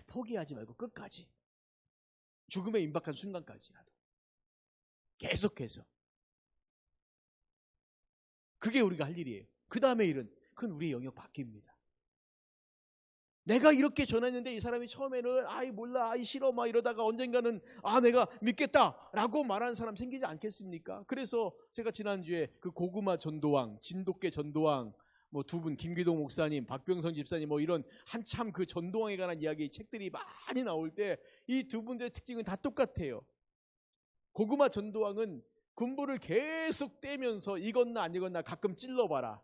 포기하지 말고 끝까지. 죽음에 임박한 순간까지라도. 계속해서. 그게 우리가 할 일이에요. 그 다음의 일은 그건 우리의 영역 바뀝니다. 내가 이렇게 전했는데 이 사람이 처음에는 아이 몰라 아이 싫어 막 이러다가 언젠가는 아 내가 믿겠다라고 말하는 사람 생기지 않겠습니까? 그래서 제가 지난주에 그 고구마 전도왕, 진돗개 전도왕 뭐 두 분 김기동 목사님, 박병선 집사님 뭐 이런 한참 그 전도왕에 관한 이야기 책들이 많이 나올 때 이 두 분들의 특징은 다 똑같아요. 고구마 전도왕은 군부를 계속 떼면서 익었나 안 익었나 가끔 찔러봐라.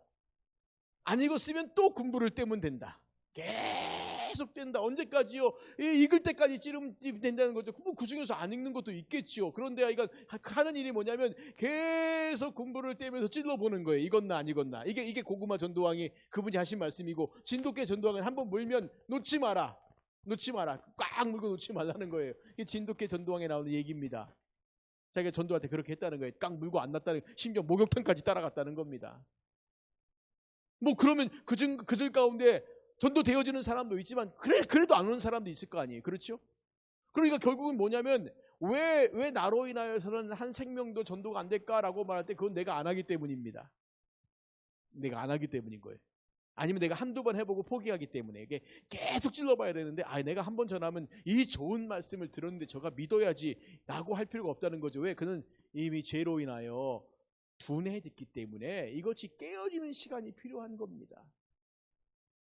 안 익었으면 또 군부를 떼면 된다. 계속 뗀다. 언제까지요? 익을 때까지 찌르면 된다는 거죠. 뭐 그 중에서 안 익는 것도 있겠지요. 그런데 이거 하는 일이 뭐냐면 계속 군부를 떼면서 찔러보는 거예요. 익었나 안 익었나. 이게 고구마 전도왕이 그분이 하신 말씀이고, 진돗개 전도왕은 한번 물면 놓지 마라. 놓지 마라. 꽉 물고 놓지 말라는 거예요. 이게 진돗개 전도왕에 나오는 얘기입니다. 자기가 전도할 때 그렇게 했다는 거예요. 꽉 물고 안 놨다는, 심지어 목욕탕까지 따라갔다는 겁니다. 뭐 그러면 그들 가운데 전도되어지는 사람도 있지만 그래도 안 오는 사람도 있을 거 아니에요. 그렇죠? 그러니까 결국은 뭐냐면 왜 나로 인하여서는 한 생명도 전도가 안 될까라고 말할 때 그건 내가 안 하기 때문입니다. 내가 안 하기 때문인 거예요. 아니면 내가 한두 번 해보고 포기하기 때문에 이게 계속 찔러봐야 되는데 내가 한 번 전하면 이 좋은 말씀을 들었는데 저가 믿어야지 라고 할 필요가 없다는 거죠. 왜? 그는 이미 죄로 인하여 둔해졌기 때문에 이것이 깨어지는 시간이 필요한 겁니다.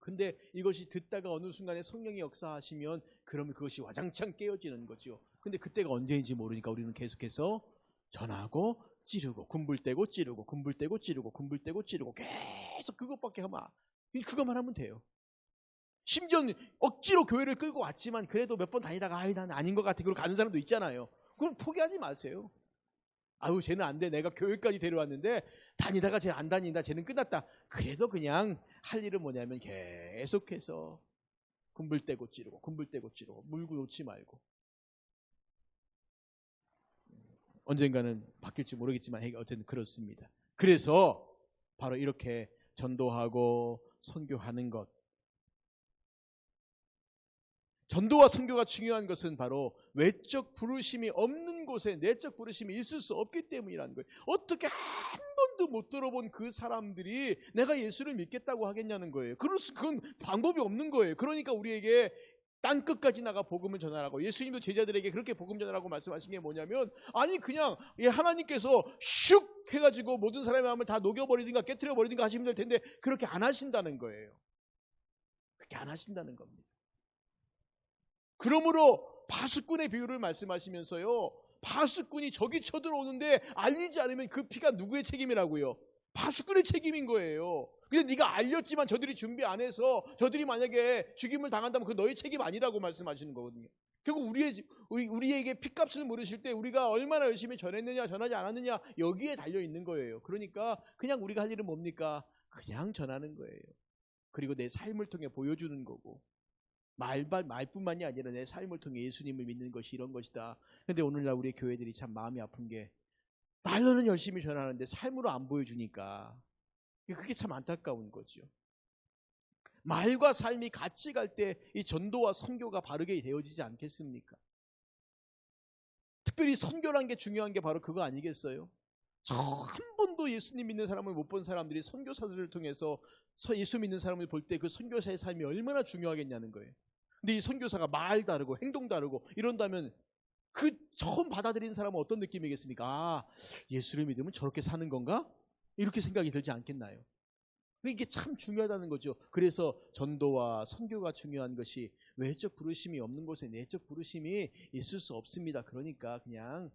근데 이것이 듣다가 어느 순간에 성령이 역사하시면 그러면 그것이 와장창 깨어지는 거죠. 근데 그때가 언제인지 모르니까 우리는 계속해서 전하고 찌르고 군불 떼고 찌르고 군불 떼고 찌르고 군불 떼고 찌르고 계속 그것밖에 하면 그것만 하면 돼요. 심지어 억지로 교회를 끌고 왔지만 그래도 몇 번 다니다가 난 아닌 것 같아 그러고 가는 사람도 있잖아요. 그럼 포기하지 마세요. 아유 쟤는 안 돼. 내가 교회까지 데려왔는데 다니다가 쟤 안 다닌다. 쟤는 끝났다. 그래도 그냥 할 일은 뭐냐면 계속해서 군불 떼고 찌르고 군불 떼고 찌르고 물고 놓지 말고. 언젠가는 바뀔지 모르겠지만 어쨌든 그렇습니다. 그래서 바로 이렇게 전도하고 선교하는 것. 전도와 선교가 중요한 것은 바로 외적 부르심이 없는 곳에 내적 부르심이 있을 수 없기 때문이라는 거예요. 어떻게 한 번도 못 들어본 그 사람들이 내가 예수를 믿겠다고 하겠냐는 거예요. 그건 방법이 없는 거예요. 그러니까 우리에게 땅끝까지 나가 복음을 전하라고, 예수님도 제자들에게 그렇게 복음 전하라고 말씀하신 게 뭐냐면, 아니 그냥 하나님께서 슉 해가지고 모든 사람의 마음을 다 녹여버리든가 깨트려버리든가 하시면 될 텐데 그렇게 안 하신다는 거예요. 그렇게 안 하신다는 겁니다. 그러므로 파수꾼의 비유를 말씀하시면서요, 파수꾼이 적이 쳐들어오는데 알리지 않으면 그 피가 누구의 책임이라고요? 파수꾼의 책임인 거예요. 근데 네가 알렸지만 저들이 준비 안 해서 저들이 만약에 죽임을 당한다면 그 너의 책임 아니라고 말씀하시는 거거든요. 결국 우리에게 피값을 물으실 때 우리가 얼마나 열심히 전했느냐 전하지 않았느냐 여기에 달려 있는 거예요. 그러니까 그냥 우리가 할 일은 뭡니까? 그냥 전하는 거예요. 그리고 내 삶을 통해 보여주는 거고, 말뿐만이 아니라 내 삶을 통해 예수님을 믿는 것이 이런 것이다. 그런데 오늘날 우리 교회들이 참 마음이 아픈 게 말로는 열심히 전하는데 삶으로 안 보여주니까 그게 참 안타까운 거죠. 말과 삶이 같이 갈 때 이 전도와 선교가 바르게 되어지지 않겠습니까? 특별히 선교란 게 중요한 게 바로 그거 아니겠어요? 한 번도 예수님 믿는 사람을 못 본 사람들이 선교사들을 통해서 예수 믿는 사람을 볼 때 그 선교사의 삶이 얼마나 중요하겠냐는 거예요. 근데 이 선교사가 말 다르고 행동 다르고 이런다면 그 처음 받아들인 사람은 어떤 느낌이겠습니까? 예수를 믿으면 저렇게 사는 건가? 이렇게 생각이 들지 않겠나요? 이게 참 중요하다는 거죠. 그래서 전도와 선교가 중요한 것이 외적 부르심이 없는 곳에 내적 부르심이 있을 수 없습니다. 그러니까 그냥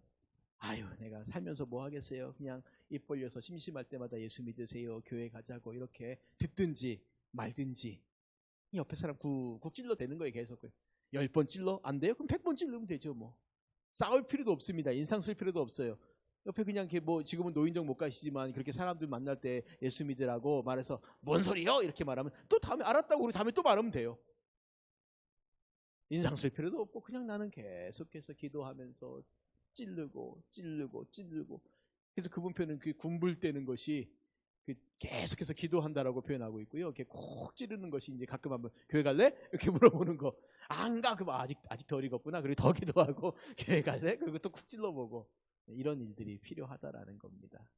내가 살면서 뭐 하겠어요? 그냥 입 벌려서 심심할 때마다 예수 믿으세요, 교회 가자고 이렇게 듣든지 말든지 옆에 사람 쿡 찔러대는 거예요. 계속. 10번 찔러? 안 돼요? 그럼 100번 찔르면 되죠 뭐. 싸울 필요도 없습니다. 인상 쓸 필요도 없어요. 옆에 그냥 이렇게 뭐 지금은 노인정 못 가시지만 그렇게 사람들 만날 때 예수 믿으라고 말해서 뭔 소리요? 이렇게 말하면 또 다음에 알았다고 우리 다음에 또 말하면 돼요. 인상 쓸 필요도 없고 그냥 나는 계속해서 기도하면서 찌르고. 그래서 그분 표현은 그 군불대는 것이 계속해서 기도한다라고 표현하고 있고요. 이렇게 콕 찌르는 것이 이제 가끔 한번 교회 갈래? 이렇게 물어보는 거. 안 가. 그럼 아직 더 어리겠구나. 그리고 더 기도하고 교회 갈래? 그리고 또 콕 찔러보고 이런 일들이 필요하다라는 겁니다.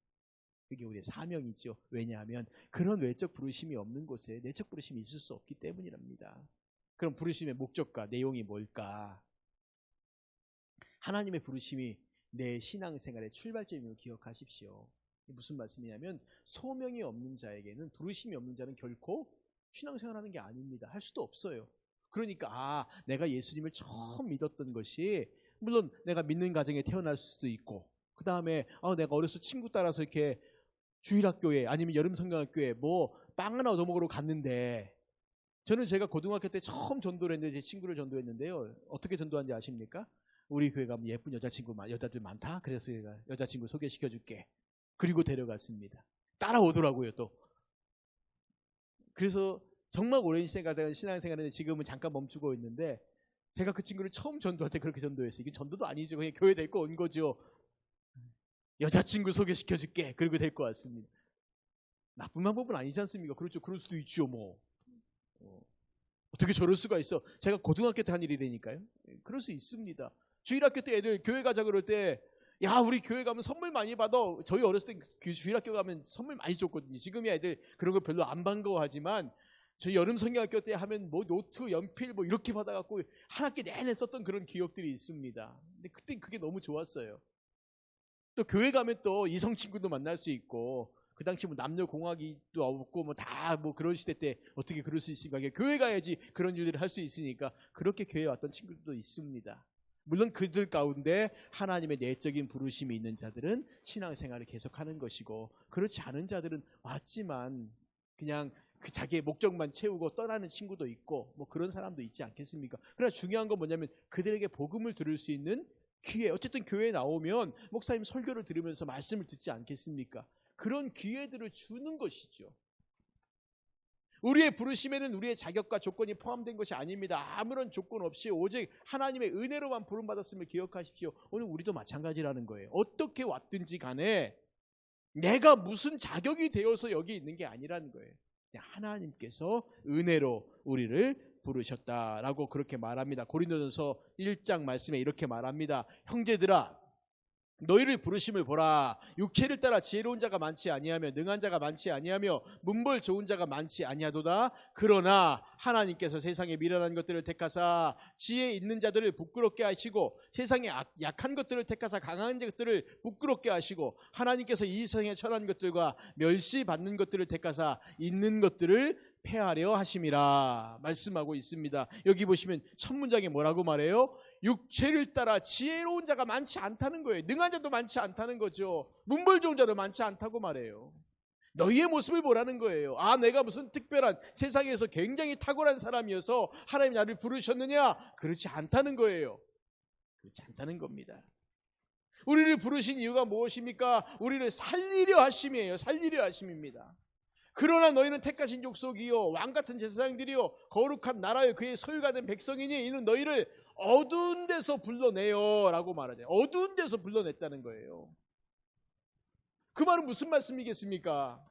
그게 우리의 사명이죠. 왜냐하면 그런 외적 부르심이 없는 곳에 내적 부르심이 있을 수 없기 때문이랍니다. 그럼 부르심의 목적과 내용이 뭘까? 하나님의 부르심이 내 신앙생활의 출발점임을 기억하십시오. 무슨 말씀이냐면 소명이 없는 자에게는 부르심이 없는 자는 결코 신앙생활하는 게 아닙니다. 할 수도 없어요. 그러니까 내가 예수님을 처음 믿었던 것이 물론 내가 믿는 가정에 태어날 수도 있고 그 다음에 내가 어려서 친구 따라서 이렇게 주일학교에 아니면 여름성경학교에 뭐 빵 하나 얻어먹으러 갔는데 저는 제가 고등학교 때 처음 전도를 했는데 제 친구를 전도했는데요. 어떻게 전도한지 아십니까? 우리 교회 가면 예쁜 여자들 많다. 그래서 제가 여자친구 소개시켜줄게. 그리고 데려갔습니다. 따라오더라고요 또. 그래서 정말 오랜 시간 가다가 신앙생활인데 지금은 잠깐 멈추고 있는데 제가 그 친구를 처음 전도할 때 그렇게 전도했어요. 이게 전도도 아니죠. 그냥 교회 데리고 온 거죠. 여자친구 소개시켜줄게. 그리고 데리고 왔습니다. 나쁜 방법은 아니지 않습니까? 그렇죠. 그럴 수도 있죠 뭐. 어떻게 저럴 수가 있어. 제가 고등학교 때 한 일이라니까요. 그럴 수 있습니다. 주일학교 때 애들 교회 가자 그럴 때 야 우리 교회 가면 선물 많이 받아. 저희 어렸을 때 주일학교 가면 선물 많이 줬거든요. 지금의 애들 그런 거 별로 안 반가워하지만 저희 여름 성경학교 때 하면 뭐 노트, 연필 뭐 이렇게 받아갖고 한 학기 내내 썼던 그런 기억들이 있습니다. 근데 그때 그게 너무 좋았어요. 또 교회 가면 또 이성 친구도 만날 수 있고 그 당시 뭐 남녀 공학이도 없고 뭐 다 뭐 그런 시대 때 어떻게 그럴 수 있습니까? 교회 가야지 그런 일들을 할 수 있으니까 그렇게 교회에 왔던 친구들도 있습니다. 물론 그들 가운데 하나님의 내적인 부르심이 있는 자들은 신앙생활을 계속하는 것이고 그렇지 않은 자들은 왔지만 그냥 그 자기의 목적만 채우고 떠나는 친구도 있고 뭐 그런 사람도 있지 않겠습니까? 그러나 중요한 건 뭐냐면 그들에게 복음을 들을 수 있는 기회. 어쨌든 교회에 나오면 목사님 설교를 들으면서 말씀을 듣지 않겠습니까? 그런 기회들을 주는 것이죠. 우리의 부르심에는 우리의 자격과 조건이 포함된 것이 아닙니다. 아무런 조건 없이 오직 하나님의 은혜로만 부름받았음을 기억하십시오. 오늘 우리도 마찬가지라는 거예요. 어떻게 왔든지 간에 내가 무슨 자격이 되어서 여기 있는 게 아니라는 거예요. 그냥 하나님께서 은혜로 우리를 부르셨다라고 그렇게 말합니다. 고린도전서 1장 말씀에 이렇게 말합니다. 형제들아 너희를 부르심을 보라. 육체를 따라 지혜로운 자가 많지 아니하며 능한 자가 많지 아니하며 문벌 좋은 자가 많지 아니하도다. 그러나 하나님께서 세상에 미련한 것들을 택하사 지혜 있는 자들을 부끄럽게 하시고 세상에 약한 것들을 택하사 강한 것들을 부끄럽게 하시고 하나님께서 이 세상에 천한 것들과 멸시받는 것들을 택하사 있는 것들을 폐하려 하심이라 말씀하고 있습니다. 여기 보시면 첫 문장에 뭐라고 말해요? 육체를 따라 지혜로운 자가 많지 않다는 거예요. 능한 자도 많지 않다는 거죠. 문벌 좋은 자도 많지 않다고 말해요. 너희의 모습을 보라는 거예요. 내가 무슨 특별한 세상에서 굉장히 탁월한 사람이어서 하나님 나를 부르셨느냐? 그렇지 않다는 거예요. 그렇지 않다는 겁니다. 우리를 부르신 이유가 무엇입니까? 우리를 살리려 하심이에요. 살리려 하심입니다. 그러나 너희는 택하신 족속이요 왕같은 제사장들이요 거룩한 나라요 그의 소유가 된 백성이니 이는 너희를 어두운 데서 불러내요 라고 말하죠. 어두운 데서 불러냈다는 거예요. 그 말은 무슨 말씀이겠습니까?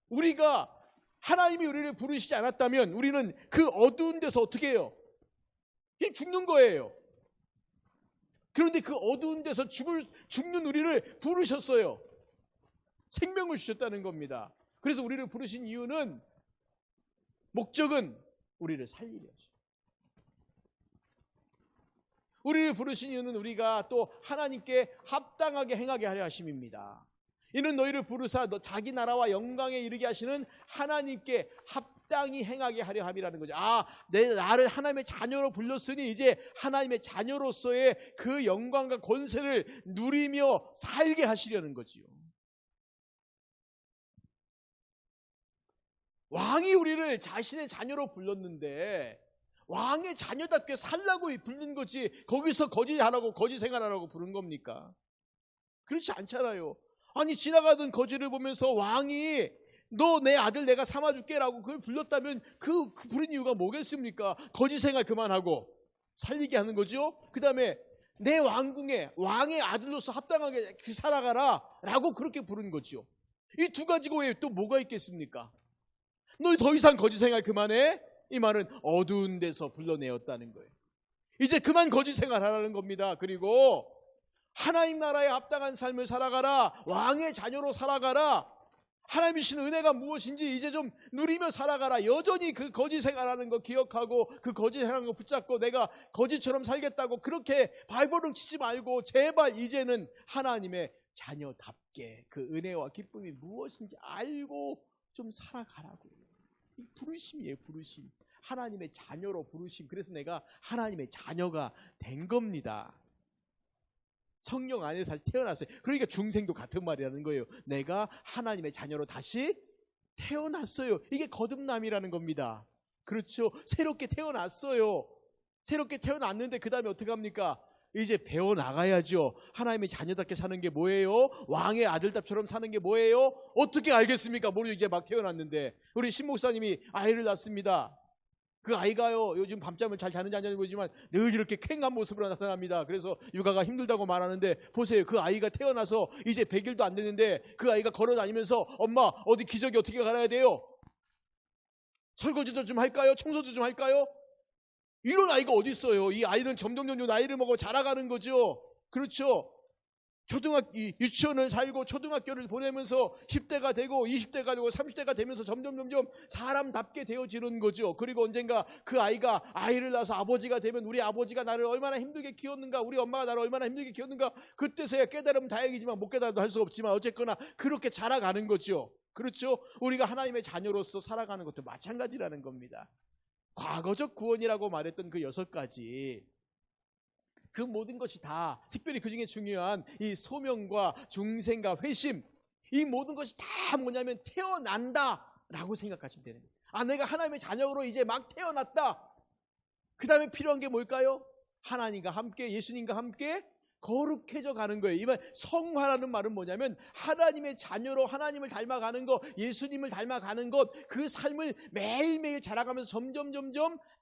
우리가 하나님이 우리를 부르시지 않았다면 우리는 그 어두운 데서 어떻게 해요? 죽는 거예요. 그런데 그 어두운 데서 죽는 우리를 부르셨어요. 생명을 주셨다는 겁니다. 그래서 우리를 부르신 이유는 목적은 우리를 살리려죠. 우리를 부르신 이유는 우리가 또 하나님께 합당하게 행하게 하려 하심입니다. 이는 너희를 부르사 자기 나라와 영광에 이르게 하시는 하나님께 합당히 행하게 하려 함이라는 거죠. 나를 하나님의 자녀로 불렀으니 이제 하나님의 자녀로서의 그 영광과 권세를 누리며 살게 하시려는 거지요. 왕이 우리를 자신의 자녀로 불렀는데 왕의 자녀답게 살라고 부른 거지 거기서 거지하라고 거지 생활하라고 부른 겁니까? 그렇지 않잖아요. 아니 지나가던 거지를 보면서 왕이 너 내 아들 내가 삼아줄게라고 그걸 불렀다면 그 부른 이유가 뭐겠습니까? 거지 생활 그만하고 살리게 하는 거죠. 그 다음에 내 왕궁에 왕의 아들로서 합당하게 살아가라 라고 그렇게 부른 거죠. 이 두 가지 외에 또 뭐가 있겠습니까? 너 더 이상 거지 생활 그만해? 이 말은 어두운 데서 불러내었다는 거예요. 이제 그만 거지 생활하라는 겁니다. 그리고 하나님 나라에 합당한 삶을 살아가라. 왕의 자녀로 살아가라. 하나님이 주신 은혜가 무엇인지 이제 좀 누리며 살아가라. 여전히 그 거지 생활하는 거 기억하고 그 거지 생활하는 거 붙잡고 내가 거지처럼 살겠다고 그렇게 발버둥 치지 말고 제발 이제는 하나님의 자녀답게 그 은혜와 기쁨이 무엇인지 알고 좀 살아가라고. 이 부르심이에요. 부르심. 하나님의 자녀로 부르심. 그래서 내가 하나님의 자녀가 된 겁니다. 성령 안에서 다시 태어났어요. 그러니까 중생도 같은 말이라는 거예요. 내가 하나님의 자녀로 다시 태어났어요. 이게 거듭남이라는 겁니다. 그렇죠. 새롭게 태어났어요. 새롭게 태어났는데 그 다음에 어떻게 합니까? 이제 배워나가야죠. 하나님의 자녀답게 사는 게 뭐예요? 왕의 아들답처럼 사는 게 뭐예요? 어떻게 알겠습니까? 모르죠. 이제 막 태어났는데. 우리 신목사님이 아이를 낳습니다. 그 아이가요 요즘 밤잠을 잘 자는지 안 자는지 모르지만 늘 이렇게 쾌한 모습으로 나타납니다. 그래서 육아가 힘들다고 말하는데 보세요. 그 아이가 태어나서 이제 100일도 안 됐는데 그 아이가 걸어다니면서 엄마 어디 기저귀 어떻게 갈아야 돼요? 설거지도 좀 할까요? 청소도 좀 할까요? 이런 아이가 어디 있어요? 이 아이는 점점 나이를 먹어 자라가는 거죠. 그렇죠. 유치원을 살고 초등학교를 보내면서 10대가 되고 20대가 되고 30대가 되면서 점점 사람답게 되어지는 거죠. 그리고 언젠가 그 아이가 아이를 낳아서 아버지가 되면 우리 아버지가 나를 얼마나 힘들게 키웠는가, 우리 엄마가 나를 얼마나 힘들게 키웠는가, 그때서야 깨달으면 다행이지만 못 깨달아도 할 수 없지만 어쨌거나 그렇게 자라가는 거죠. 그렇죠. 우리가 하나님의 자녀로서 살아가는 것도 마찬가지라는 겁니다. 과거적 구원이라고 말했던 그 6가지 그 모든 것이 다 특별히 그 중에 중요한 이 소명과 중생과 회심, 이 모든 것이 다 뭐냐면 태어난다 라고 생각하시면 되는 거예요. 아, 내가 하나님의 자녀로 이제 막 태어났다. 그 다음에 필요한 게 뭘까요? 하나님과 함께, 예수님과 함께 거룩해져 가는 거예요. 이 말 성화라는 말은 뭐냐면 하나님의 자녀로 하나님을 닮아가는 것, 예수님을 닮아가는 것, 그 삶을 매일매일 자라가면서 점점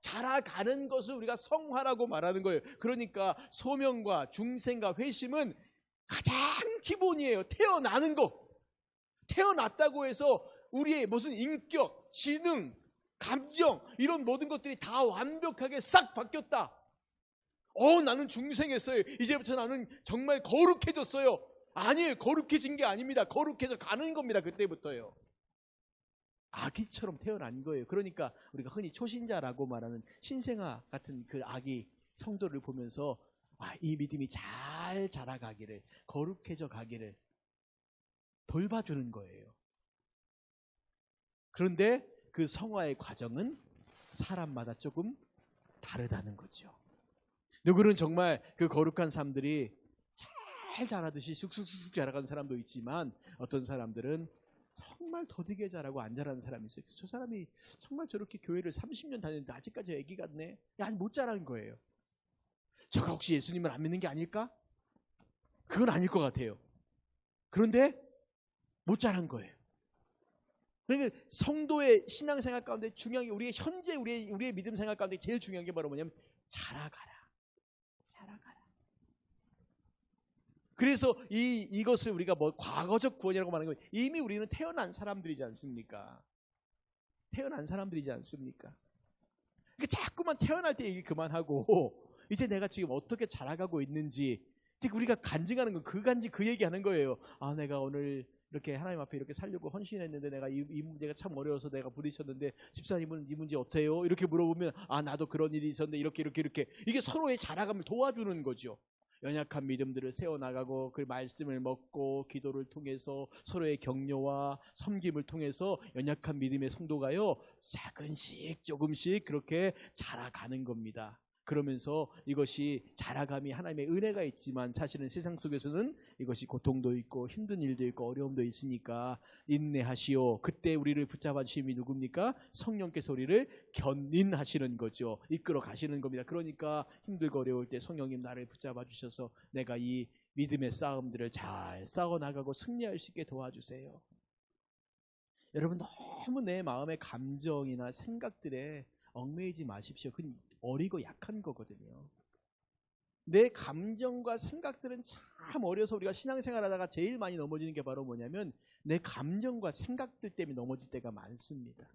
자라가는 것을 우리가 성화라고 말하는 거예요. 그러니까 소명과 중생과 회심은 가장 기본이에요. 태어나는 것. 태어났다고 해서 우리의 무슨 인격, 지능, 감정 이런 모든 것들이 다 완벽하게 싹 바뀌었다. 나는 중생했어요. 이제부터 나는 정말 거룩해졌어요. 아니에요. 거룩해진 게 아닙니다. 거룩해져 가는 겁니다. 그때부터요. 아기처럼 태어난 거예요. 그러니까 우리가 흔히 초신자라고 말하는 신생아 같은 그 아기 성도를 보면서 이 믿음이 잘 자라가기를, 거룩해져 가기를 돌봐주는 거예요. 그런데 그 성화의 과정은 사람마다 조금 다르다는 거죠. 누구는 정말 그 거룩한 삶들이 잘 자라듯이 쑥쑥 자라가는 사람도 있지만 어떤 사람들은 정말 더디게 자라고 안 자라는 사람이 있어요. 저 사람이 정말 저렇게 교회를 30년 다녔는데 아직까지 애기 같네. 못 자라는 거예요. 저가 혹시 예수님을 안 믿는 게 아닐까? 그건 아닐 것 같아요. 그런데 못 자란 거예요. 그러니까 성도의 신앙생활 가운데 중요한 게 우리의 현재 우리의 믿음 생활 가운데 제일 중요한 게 바로 뭐냐면 자라가라. 그래서 이것을 우리가 과거적 구원이라고 말하는 거예요. 이미 우리는 태어난 사람들이지 않습니까? 태어난 사람들이지 않습니까? 그러니까 자꾸만 태어날 때 얘기 그만하고 이제 내가 지금 어떻게 자라가고 있는지 지금 우리가 간증하는 건 그 얘기하는 거예요. 내가 오늘 이렇게 하나님 앞에 이렇게 살려고 헌신했는데 내가 이 문제가 참 어려워서 내가 부딪혔는데 집사님은 이 문제 어때요? 이렇게 물어보면 나도 그런 일이 있었는데 이렇게 이게 서로의 자라감을 도와주는 거죠. 연약한 믿음들을 세워나가고 그 말씀을 먹고 기도를 통해서 서로의 격려와 섬김을 통해서 연약한 믿음의 성도가요 작은씩 조금씩 그렇게 자라가는 겁니다. 그러면서 이것이 자라감이 하나님의 은혜가 있지만 사실은 세상 속에서는 이것이 고통도 있고 힘든 일도 있고 어려움도 있으니까 인내하시오. 그때 우리를 붙잡아 주심이 누굽니까? 성령께서 우리를 견인하시는 거죠. 이끌어 가시는 겁니다. 그러니까 힘들고 어려울 때 성령님 나를 붙잡아 주셔서 내가 이 믿음의 싸움들을 잘 싸워 나가고 승리할 수 있게 도와주세요. 여러분, 너무 내 마음의 감정이나 생각들에 얽매이지 마십시오. 그건 어리고 약한 거거든요. 내 감정과 생각들은 참 어려서 우리가 신앙생활하다가 제일 많이 넘어지는 게 바로 뭐냐면 내 감정과 생각들 때문에 넘어질 때가 많습니다.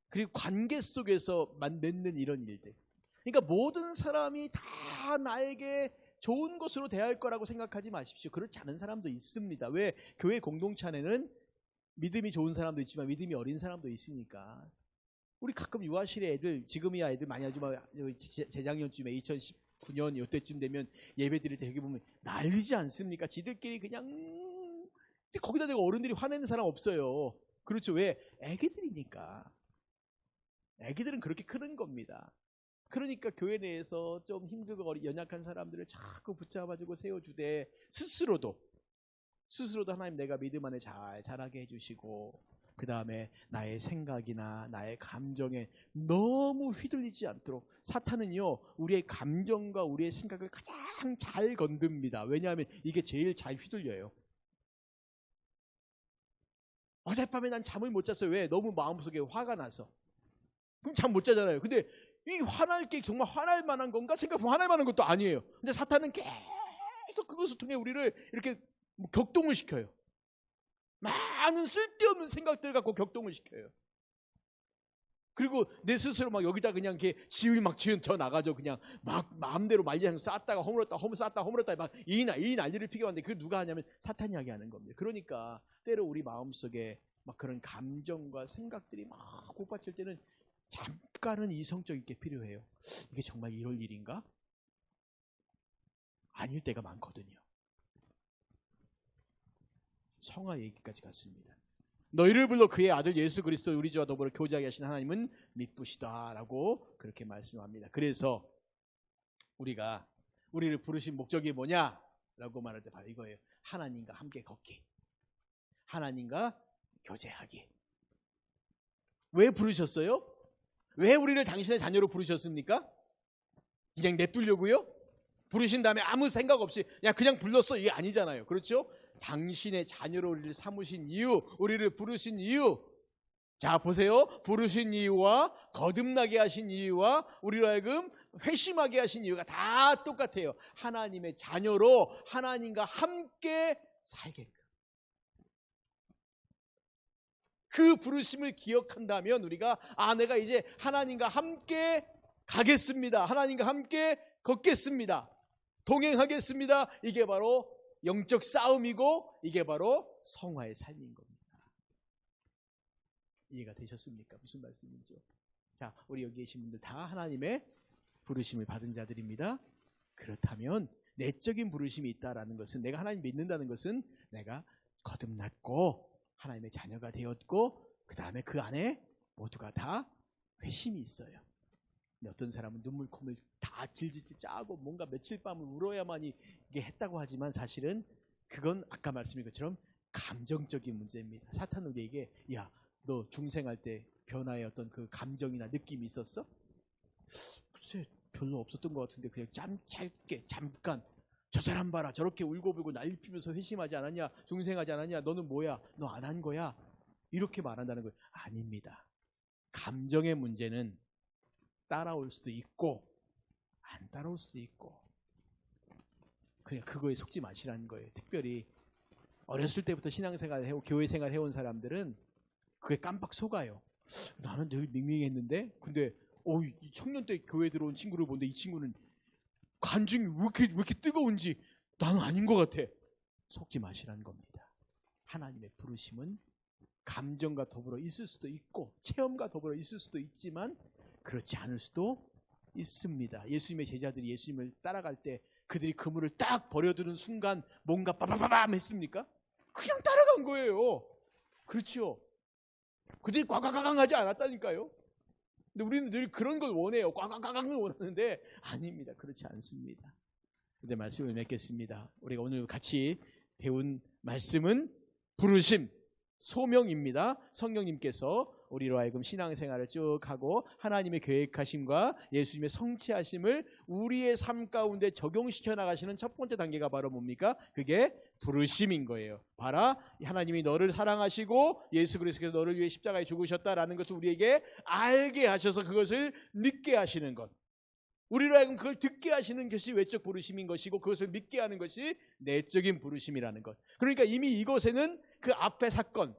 그리고 관계 속에서 맺는 이런 일들. 그러니까 모든 사람이 다 나에게 좋은 것으로 대할 거라고 생각하지 마십시오. 그렇지 않은 사람도 있습니다. 왜? 교회 공동체 안에는 믿음이 좋은 사람도 있지만 믿음이 어린 사람도 있으니까. 우리 가끔 유아실에 애들, 지금이야 애들 많이 하지만 재작년쯤에 2019년 이때쯤 되면 예배 드릴 때 여기 보면 난리지 않습니까? 지들끼리 그냥. 근데 거기다 내가 어른들이 화내는 사람 없어요. 그렇죠. 왜? 애기들이니까. 애기들은 그렇게 크는 겁니다. 그러니까 교회 내에서 좀 힘들고 연약한 사람들을 자꾸 붙잡아주고 세워주되 스스로도 하나님 내가 믿음 안에 잘 자라게 해주시고 그 다음에 나의 생각이나 나의 감정에 너무 휘둘리지 않도록. 사탄은요 우리의 감정과 우리의 생각을 가장 잘 건듭니다. 왜냐하면 이게 제일 잘 휘둘려요. 어젯밤에 난 잠을 못 잤어요. 왜? 너무 마음속에 화가 나서. 그럼 잠 못 자잖아요. 근데 이 화날 게 정말 화날 만한 건가? 생각해보면 화날 만한 것도 아니에요. 근데 사탄은 계속 그것을 통해 우리를 이렇게 격동을 시켜요. 많은 쓸데없는 생각들 갖고 격동을 시켜요. 그리고 내 스스로 막 여기다 그냥 이렇게 지을 막 지어 나가죠. 그냥 막 마음대로 말리장 쌓았다가 허물었다 막 이 난리를 피게 하는데 그게 누가 하냐면 사탄이 하게 하는 겁니다. 그러니까 때로 우리 마음속에 막 그런 감정과 생각들이 막 복받칠 때는 잠깐은 이성적인 게 필요해요. 이게 정말 이럴 일인가? 아닐 때가 많거든요. 성화 얘기까지 갔습니다. 너희를 불러 그의 아들 예수 그리스도 우리 주와 더불어 교제하게 하신 하나님은 미쁘시다라고 그렇게 말씀합니다. 그래서 우리를 부르신 목적이 뭐냐라고 말할 때 바로 이거예요. 하나님과 함께 걷기, 하나님과 교제하기. 왜 부르셨어요? 왜 우리를 당신의 자녀로 부르셨습니까? 그냥 냅두려고요? 부르신 다음에 아무 생각 없이 그냥 불렀어, 이게 아니잖아요. 그렇죠? 당신의 자녀로 우리를 삼으신 이유, 우리를 부르신 이유. 자, 보세요. 부르신 이유와 거듭나게 하신 이유와 우리로 하여금 회심하게 하신 이유가 다 똑같아요. 하나님의 자녀로 하나님과 함께 살게끔. 그 부르심을 기억한다면 우리가 내가 이제 하나님과 함께 가겠습니다. 하나님과 함께 걷겠습니다. 동행하겠습니다. 이게 바로 영적 싸움이고 이게 바로 성화의 삶인 겁니다. 이해가 되셨습니까? 무슨 말씀인지요? 자, 우리 여기 계신 분들 다 하나님의 부르심을 받은 자들입니다. 그렇다면 내적인 부르심이 있다라는 것은, 내가 하나님 믿는다는 것은 내가 거듭났고 하나님의 자녀가 되었고 그 다음에 그 안에 모두가 다 회심이 있어요. 근데 어떤 사람은 눈물 콧물 다 질질 짜고 뭔가 며칠 밤을 울어야만이 이게 했다고 하지만 사실은 그건 아까 말씀드린 것처럼 감정적인 문제입니다. 사탄은 우리에게 너 중생할 때 변화의 어떤 그 감정이나 느낌이 있었어? 글쎄 별로 없었던 것 같은데 그냥 짧게 잠깐 저 사람 봐라 저렇게 울고불고 난리 피면서 회심하지 않았냐, 중생하지 않았냐, 너는 뭐야, 너 안 한 거야, 이렇게 말한다는 거예요. 아닙니다. 감정의 문제는 따라올 수도 있고 안 따라올 수도 있고 그냥 그거에 속지 마시라는 거예요. 특별히 어렸을 때부터 신앙생활을 해오고 교회생활 해온 사람들은 그게 깜빡 속아요. 나는 늘 밍밍했는데 근데 이 청년 때 교회 들어온 친구를 보는데 이 친구는 간증이 왜 이렇게 뜨거운지 나는 아닌 것 같아. 속지 마시라는 겁니다. 하나님의 부르심은 감정과 더불어 있을 수도 있고 체험과 더불어 있을 수도 있지만 그렇지 않을 수도 있습니다. 예수님의 제자들이 예수님을 따라갈 때 그들이 그물을 딱 버려두는 순간 뭔가 빠바바밤 했습니까? 그냥 따라간 거예요. 그렇죠? 그들이 꽉꽉꽉 하지 않았다니까요. 근데 우리는 늘 그런 걸 원해요. 꽉꽉꽉꽉 원하는데 아닙니다. 그렇지 않습니다. 이제 말씀을 맺겠습니다. 우리가 오늘 같이 배운 말씀은 부르심, 소명입니다. 성령님께서 우리로 하여금 신앙생활을 쭉 하고 하나님의 계획하심과 예수님의 성취하심을 우리의 삶 가운데 적용시켜 나가시는 첫 번째 단계가 바로 뭡니까? 그게 부르심인 거예요. 봐라, 하나님이 너를 사랑하시고 예수 그리스도께서 너를 위해 십자가에 죽으셨다라는 것을 우리에게 알게 하셔서 그것을 믿게 하시는 것, 우리로 하여금 그걸 듣게 하시는 것이 외적 부르심인 것이고 그것을 믿게 하는 것이 내적인 부르심이라는 것. 그러니까 이미 이곳에는 그 앞의 사건,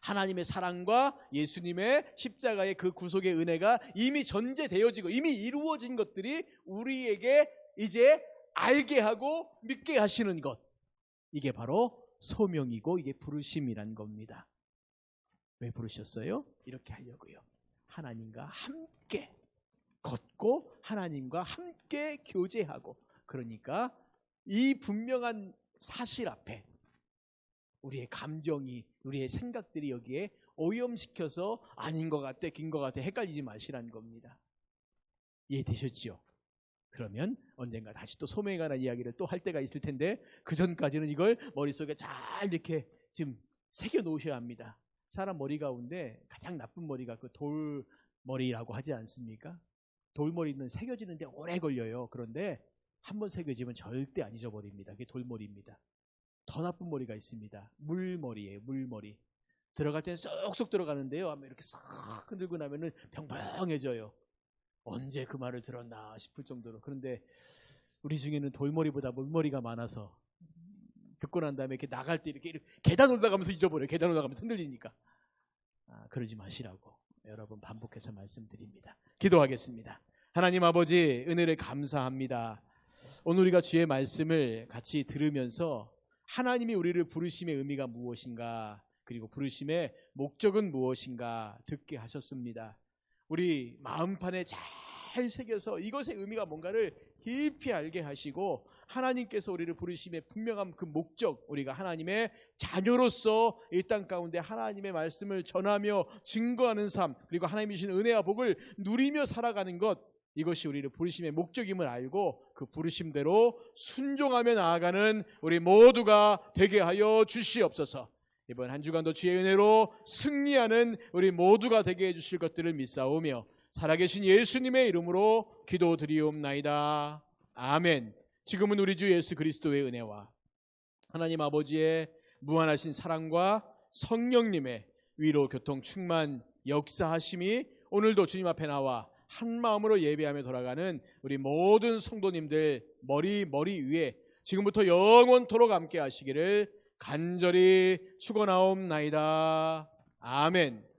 하나님의 사랑과 예수님의 십자가의 그 구속의 은혜가 이미 전제되어지고 이미 이루어진 것들이 우리에게 이제 알게 하고 믿게 하시는 것, 이게 바로 소명이고 이게 부르심이란 겁니다. 왜 부르셨어요? 이렇게 하려고요. 하나님과 함께 걷고 하나님과 함께 교제하고, 그러니까 이 분명한 사실 앞에 우리의 감정이, 우리의 생각들이 여기에 오염시켜서 아닌 것 같아, 긴 것 같아 헷갈리지 마시라는 겁니다. 이해되셨죠? 그러면 언젠가 다시 또 소명에 관한 이야기를 또 할 때가 있을 텐데 그 전까지는 이걸 머릿속에 잘 이렇게 지금 새겨 놓으셔야 합니다. 사람 머리 가운데 가장 나쁜 머리가 그 돌머리라고 하지 않습니까? 돌머리는 새겨지는데 오래 걸려요. 그런데 한번 새겨지면 절대 안 잊어버립니다. 그게 돌머리입니다. 더 나쁜 머리가 있습니다. 물머리예요. 물머리. 들어갈 때는 쏙쏙 들어가는데요. 아마 이렇게 싹 흔들고 나면은 평평해져요. 언제 그 말을 들었나 싶을 정도로. 그런데 우리 중에는 돌머리보다 물머리가 많아서 듣고 난 다음에 이렇게 나갈 때 이렇게 계단 올라가면서 잊어버려요. 계단 올라가면서 흔들리니까. 그러지 마시라고 여러분 반복해서 말씀드립니다. 기도하겠습니다. 하나님 아버지, 은혜를 감사합니다. 오늘 우리가 주의 말씀을 같이 들으면서 하나님이 우리를 부르심의 의미가 무엇인가, 그리고 부르심의 목적은 무엇인가 듣게 하셨습니다. 우리 마음판에 잘 새겨서 이것의 의미가 뭔가를 깊이 알게 하시고 하나님께서 우리를 부르심의 분명한 그 목적, 우리가 하나님의 자녀로서 이 땅 가운데 하나님의 말씀을 전하며 증거하는 삶, 그리고 하나님이 주신 은혜와 복을 누리며 살아가는 것, 이것이 우리를 부르심의 목적임을 알고 그 부르심대로 순종하며 나아가는 우리 모두가 되게 하여 주시옵소서. 이번 한 주간도 주의 은혜로 승리하는 우리 모두가 되게 해주실 것들을 믿사오며 살아계신 예수님의 이름으로 기도드리옵나이다. 아멘. 지금은 우리 주 예수 그리스도의 은혜와 하나님 아버지의 무한하신 사랑과 성령님의 위로 교통 충만 역사하심이 오늘도 주님 앞에 나와 한 마음으로 예배하며 돌아가는 우리 모든 성도님들 머리 위에 지금부터 영원토록 함께 하시기를 간절히 축원하옵나이다. 아멘.